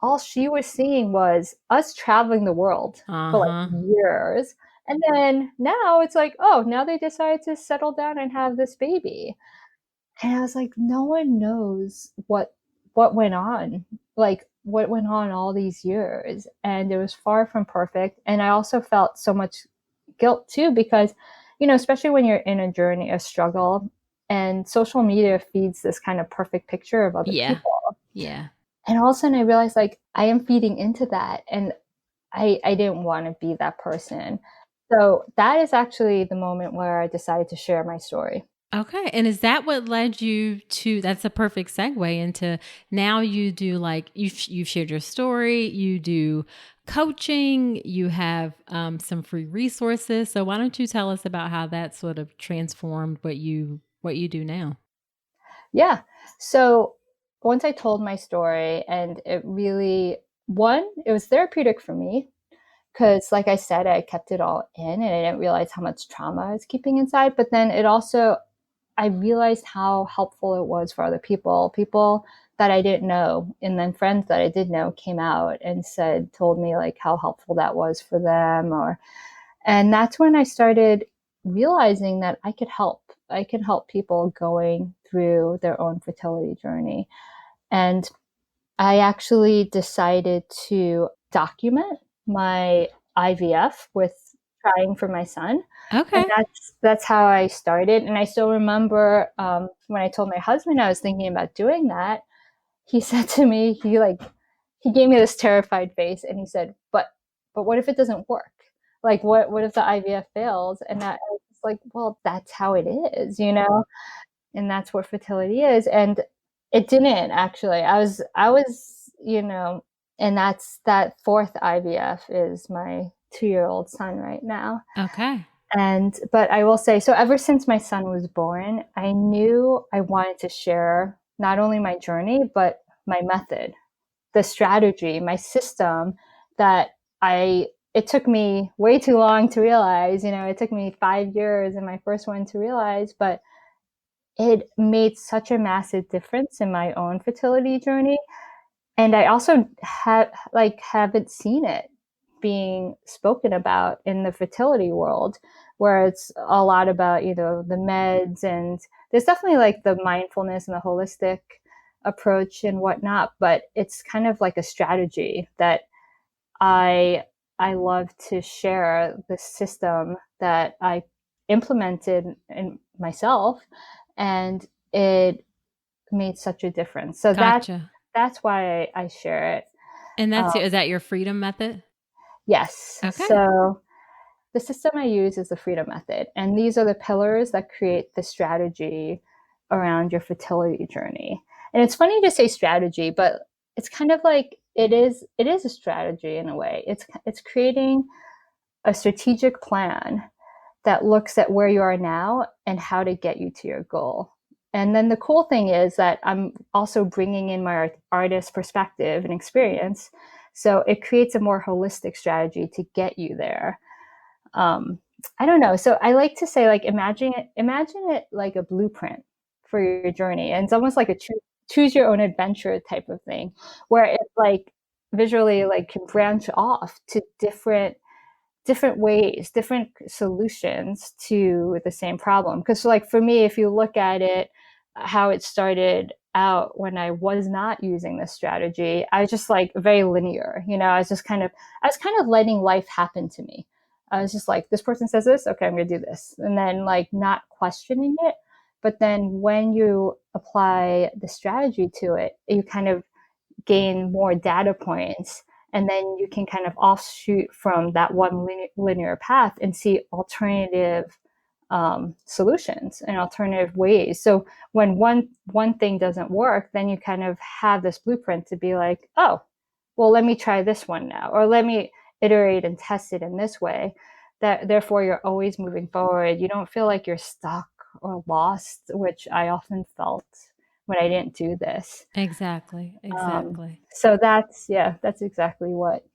[SPEAKER 2] all she was seeing was us traveling the world for
[SPEAKER 1] Uh-huh.
[SPEAKER 2] like years. And then now it's like, oh, now they decided to settle down and have this baby. And I was like, no one knows what what went on, like what went on all these years. And it was far from perfect. And I also felt so much guilt too, because, you know, especially when you're in a journey, a struggle, and social media feeds this kind of perfect picture of other
[SPEAKER 1] Yeah.
[SPEAKER 2] people.
[SPEAKER 1] Yeah.
[SPEAKER 2] And all of a sudden I realized like I am feeding into that. And I didn't want to be that person. So that is actually the moment where I decided to share my story.
[SPEAKER 1] Okay. And is that what led you to, that's a perfect segue into now you do like, you've shared your story, you do coaching, you have some free resources. So why don't you tell us about how that sort of transformed what you do now?
[SPEAKER 2] Yeah. So once I told my story, and it really, one, it was therapeutic for me because, like I said, I kept it all in and I didn't realize how much trauma I was keeping inside. But then it also, I realized how helpful it was for other people, people that I didn't know. And then friends that I did know came out and told me like how helpful that was for them. And that's when I started realizing that I could help. I can help people going through their own fertility journey. And I actually decided to document my IVF with trying for my son. And
[SPEAKER 1] Okay.
[SPEAKER 2] that's how I started. And I still remember when I told my husband I was thinking about doing that, he said to me, he gave me this terrified face and he said, but what if it doesn't work? Like what if the IVF fails? And that I was like, well, that's how it is, you know? And that's what fertility is. And it didn't actually. I was, you know, and that's that fourth IVF is my 2-year-old son right now.
[SPEAKER 1] Okay.
[SPEAKER 2] And but I will say, so ever since my son was born, I knew I wanted to share not only my journey, but my method, the strategy, my system that it took me way too long to realize, you know, it took me 5 years in my first one to realize, but it made such a massive difference in my own fertility journey. And I also haven't seen it being spoken about in the fertility world, where it's a lot about, you know, the meds, and there's definitely like the mindfulness and the holistic approach and whatnot, but it's kind of like a strategy that I I love to share the system that I implemented in myself, and it made such a difference. So
[SPEAKER 1] Gotcha.
[SPEAKER 2] that's why I share it.
[SPEAKER 1] And
[SPEAKER 2] Um,
[SPEAKER 1] is that your freedom method?
[SPEAKER 2] yes.
[SPEAKER 1] Okay.
[SPEAKER 2] So the system I use is the freedom method, and these are the pillars that create the strategy around your fertility journey. And it's funny to say strategy, but it's kind of like it is a strategy in a way. It's creating a strategic plan that looks at where you are now and how to get you to your goal. And then the cool thing is that I'm also bringing in my artist perspective and experience. So it creates a more holistic strategy to get you there. Um, I don't know. So I like to say, like, imagine it like a blueprint for your journey. And it's almost like a choose your own adventure type of thing, where it like visually like can branch off to different ways, different solutions to the same problem. Because, like, for me, if you look at it, how it started out when I was not using this strategy, I was just like very linear. You know, I was kind of letting life happen to me. I was just like, this person says this, okay, I'm going to do this. And then, like, not questioning it. But then when you apply the strategy to it, you kind of gain more data points, and then you can kind of offshoot from that one linear path and see alternative solutions and alternative ways. So when one thing doesn't work, then you kind of have this blueprint to be like, oh, well, let me try this one now, or let me iterate and test it in this way. That therefore you're always moving forward. You don't feel like you're stuck or lost, which I often felt when I didn't do this.
[SPEAKER 1] Exactly. Exactly.
[SPEAKER 2] So that's exactly what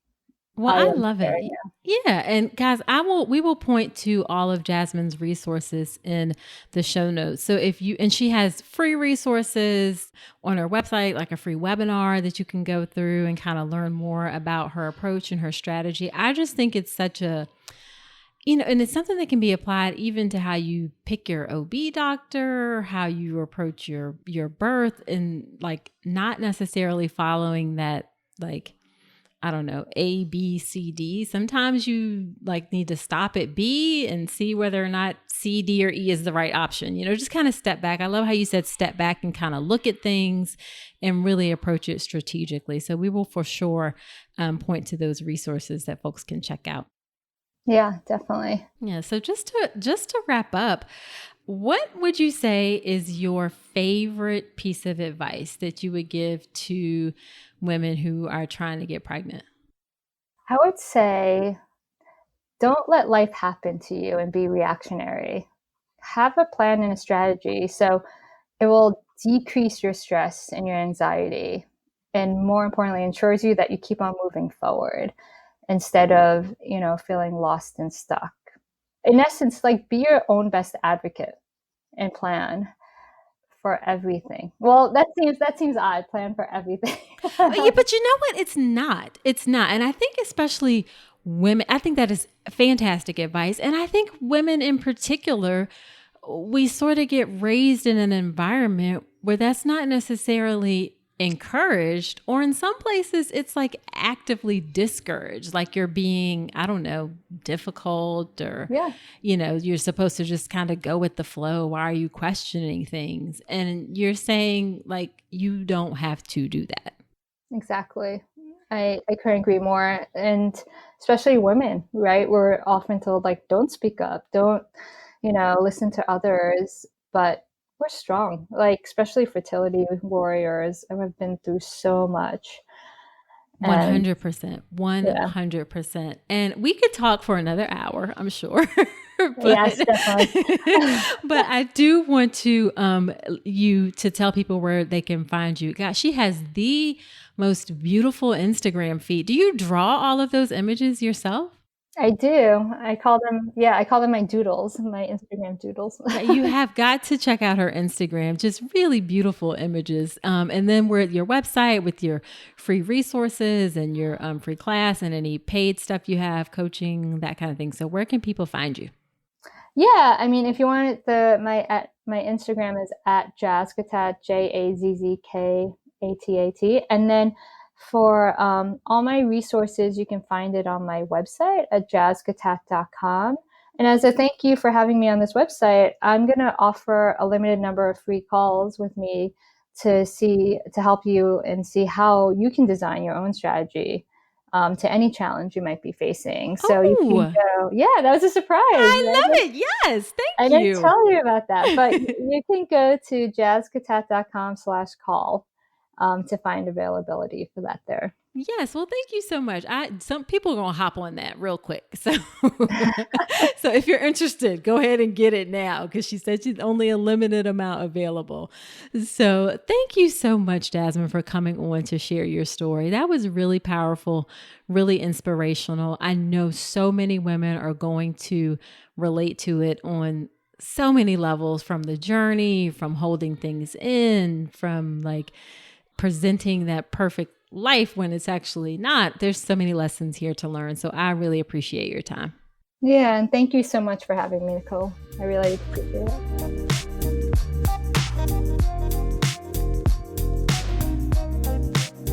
[SPEAKER 1] Well,
[SPEAKER 2] I
[SPEAKER 1] I
[SPEAKER 2] am
[SPEAKER 1] love it.
[SPEAKER 2] sharing now.
[SPEAKER 1] Yeah, and guys, we will point to all of Jasmine's resources in the show notes. So if you and she has free resources on her website, like a free webinar that you can go through and kind of learn more about her approach and her strategy. I just think it's such a and it's something that can be applied even to how you pick your OB doctor, how you approach your birth, and like not necessarily following that, like, I don't know, A, B, C, D. Sometimes you like need to stop at B and see whether or not C, D, or E is the right option. Just kind of step back. I love how you said step back and kind of look at things and really approach it strategically. So we will for sure point to those resources that folks can check out.
[SPEAKER 2] Yeah, definitely.
[SPEAKER 1] Yeah. So just to wrap up, what would you say is your favorite piece of advice that you would give to women who are trying to get pregnant?
[SPEAKER 2] I would say, don't let life happen to you and be reactionary. Have a plan and a strategy so it will decrease your stress and your anxiety, and more importantly, ensures you that you keep on moving forward instead of, feeling lost and stuck. In essence, like, be your own best advocate and plan for everything. Well, that seems odd. Plan for everything.
[SPEAKER 1] Yeah, but you know what? It's not. And I think especially women, I think that is fantastic advice. And I think women in particular, we sort of get raised in an environment where that's not necessarily encouraged, or in some places it's like actively discouraged, like you're being, I don't know, difficult, or you're supposed to just kind of go with the flow. Why are you questioning things? And you're saying, like, you don't have to do that.
[SPEAKER 2] Exactly. I couldn't agree more. And especially women, right? We're often told, like, don't speak up, don't listen to others, but we're strong, like, especially fertility warriors. I've been through so much.
[SPEAKER 1] 100%. 100%. And we could talk for another hour, I'm sure.
[SPEAKER 2] Yes, definitely.
[SPEAKER 1] But I do want to you to tell people where they can find you. Gosh, she has the most beautiful Instagram feed. Do you draw all of those images yourself?
[SPEAKER 2] I do. I call them my doodles, my Instagram doodles.
[SPEAKER 1] You have got to check out her Instagram. Just really beautiful images. And then we're at your website with your free resources and your free class and any paid stuff you have, coaching, that kind of thing. So where can people find you?
[SPEAKER 2] Yeah, I mean, if you want it, my Instagram is at Jazzkatat, JAZZKATAT, and then for all my resources, you can find it on my website at jazzkatat.com. And as a thank you for having me on this website, I'm going to offer a limited number of free calls with me to help you and see how you can design your own strategy to any challenge you might be facing. So you can go, that was a surprise.
[SPEAKER 1] I love it. Yes. Thank you.
[SPEAKER 2] I didn't tell you about that, but you can go to jazzkatat.com/call to find availability for that there.
[SPEAKER 1] Yes. Well, thank you so much. Some people are going to hop on that real quick. So, so if you're interested, go ahead and get it now, because she said she's only a limited amount available. So thank you so much, Jasmine, for coming on to share your story. That was really powerful, really inspirational. I know so many women are going to relate to it on so many levels, from the journey, from holding things in, from like presenting that perfect life when it's actually not. There's so many lessons here to learn. So I really appreciate your time.
[SPEAKER 2] Yeah. And thank you so much for having me, Nicole. I really appreciate it.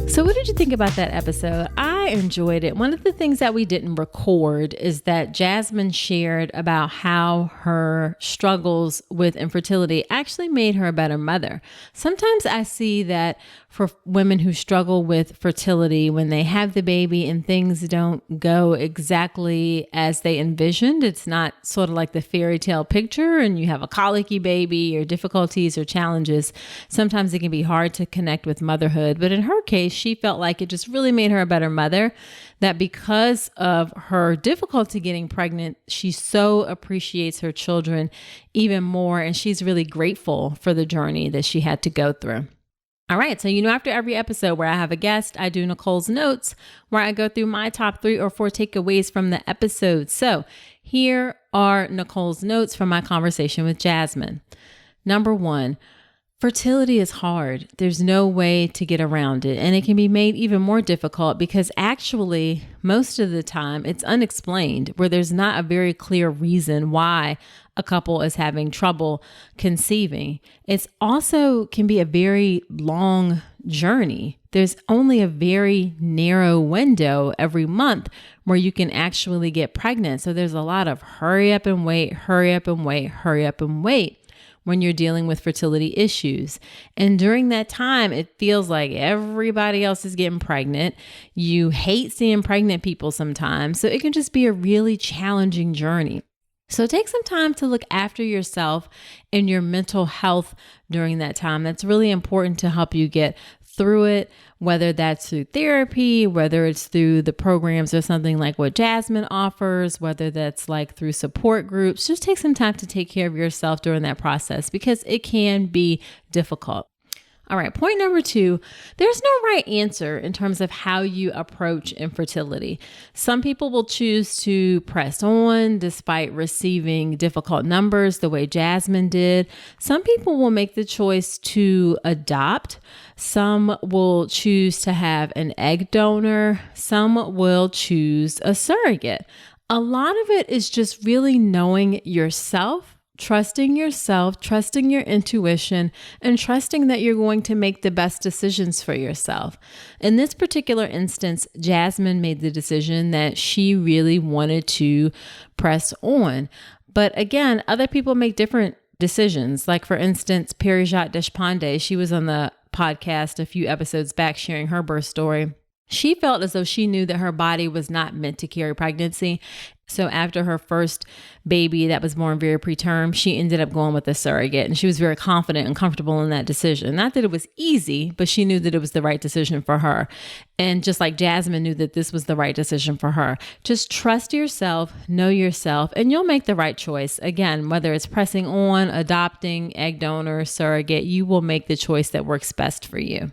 [SPEAKER 1] So what did you think about that episode? I enjoyed it. One of the things that we didn't record is that Jasmine shared about how her struggles with infertility actually made her a better mother. Sometimes I see that for women who struggle with fertility, when they have the baby and things don't go exactly as they envisioned, it's not sort of like the fairy tale picture, and you have a colicky baby or difficulties or challenges. Sometimes it can be hard to connect with motherhood. But in her case, she felt like it just really made her a better mother, that because of her difficulty getting pregnant, she so appreciates her children even more. And she's really grateful for the journey that she had to go through. All right. So, after every episode where I have a guest, I do Nicole's notes, where I go through my top 3 or 4 takeaways from the episode. So here are Nicole's notes from my conversation with Jasmine. Number 1, Fertility is hard. There's no way to get around it. And it can be made even more difficult because actually, most of the time, it's unexplained, where there's not a very clear reason why a couple is having trouble conceiving. It's also can be a very long journey. There's only a very narrow window every month where you can actually get pregnant. So there's a lot of hurry up and wait, hurry up and wait, hurry up and wait when you're dealing with fertility issues. And during that time, it feels like everybody else is getting pregnant. You hate seeing pregnant people sometimes. So it can just be a really challenging journey. So take some time to look after yourself and your mental health during that time. That's really important to help you get through it, whether that's through therapy, whether it's through the programs or something like what Jasmine offers, whether that's like through support groups. Just take some time to take care of yourself during that process because it can be difficult. All right, point number 2, there's no right answer in terms of how you approach infertility. Some people will choose to press on despite receiving difficult numbers the way Jasmine did. Some people will make the choice to adopt. Some will choose to have an egg donor. Some will choose a surrogate. A lot of it is just really knowing yourself, trusting your intuition, and trusting that you're going to make the best decisions for yourself. In this particular instance, Jasmine made the decision that she really wanted to press on. But again, other people make different decisions. Like for instance, Parijat Deshpande, she was on the podcast a few episodes back sharing her birth story. She felt as though she knew that her body was not meant to carry pregnancy. So after her first baby that was born very preterm, she ended up going with a surrogate, and she was very confident and comfortable in that decision. Not that it was easy, but she knew that it was the right decision for her. And just like Jasmine knew that this was the right decision for her. Just trust yourself, know yourself, and you'll make the right choice. Again, whether it's pressing on, adopting, egg donor, surrogate, you will make the choice that works best for you.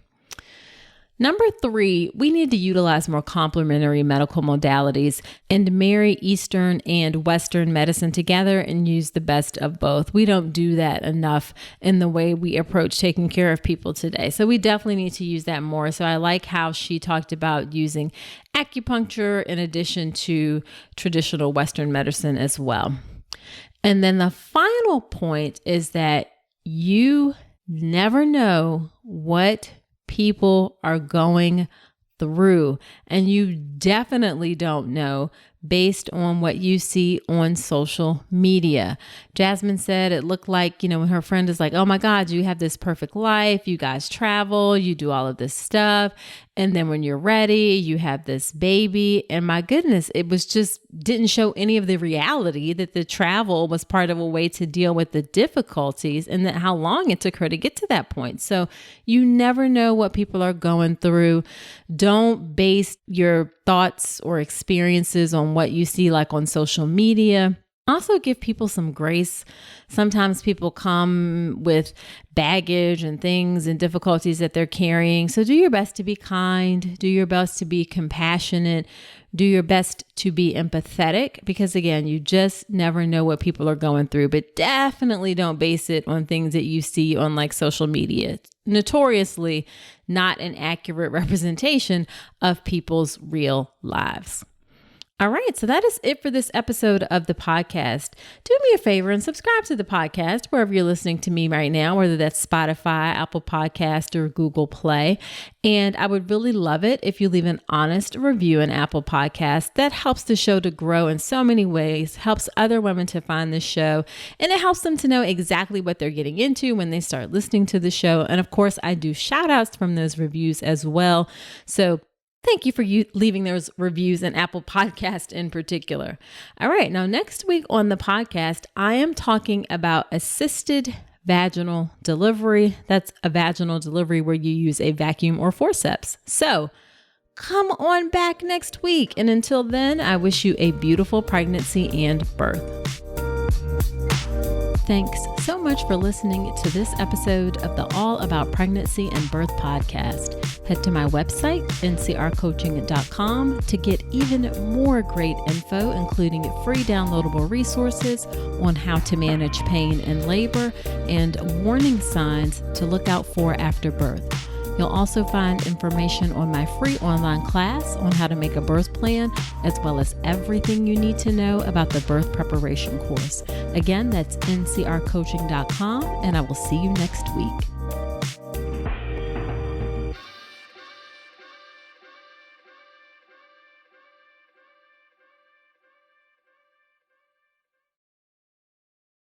[SPEAKER 1] Number 3, we need to utilize more complementary medical modalities and marry Eastern and Western medicine together and use the best of both. We don't do that enough in the way we approach taking care of people today. So we definitely need to use that more. So I like how she talked about using acupuncture in addition to traditional Western medicine as well. And then the final point is that you never know what people are going through, and you definitely don't know based on what you see on social media. Jasmine said it looked like, when her friend is like, oh my God, you have this perfect life. You guys travel, you do all of this stuff. And then when you're ready, you have this baby. And my goodness, it was just didn't show any of the reality that the travel was part of a way to deal with the difficulties and that how long it took her to get to that point. So you never know what people are going through. Don't base your thoughts or experiences on what you see like on social media. Also give people some grace. Sometimes people come with baggage and things and difficulties that they're carrying. So do your best to be kind, do your best to be compassionate, do your best to be empathetic, because again, you just never know what people are going through, but definitely don't base it on things that you see on like social media. It's notoriously not an accurate representation of people's real lives. All right, so that is it for this episode of the podcast. Do me a favor and subscribe to the podcast wherever you're listening to me right now, whether that's Spotify, Apple Podcast, or Google Play. And I would really love it if you leave an honest review in Apple Podcast. That helps the show to grow in so many ways, helps other women to find the show, and it helps them to know exactly what they're getting into when they start listening to the show. And of course, I do shout outs from those reviews as well. So thank you for leaving those reviews in Apple Podcast in particular. All right. Now, next week on the podcast, I am talking about assisted vaginal delivery. That's a vaginal delivery where you use a vacuum or forceps. So come on back next week. And until then, I wish you a beautiful pregnancy and birth. Thanks so much for listening to this episode of the All About Pregnancy and Birth podcast. Head to my website, ncrcoaching.com, to get even more great info, including free downloadable resources on how to manage pain in labor and warning signs to look out for after birth. You'll also find information on my free online class on how to make a birth plan, as well as everything you need to know about the birth preparation course. Again, that's ncrcoaching.com, and I will see you next week.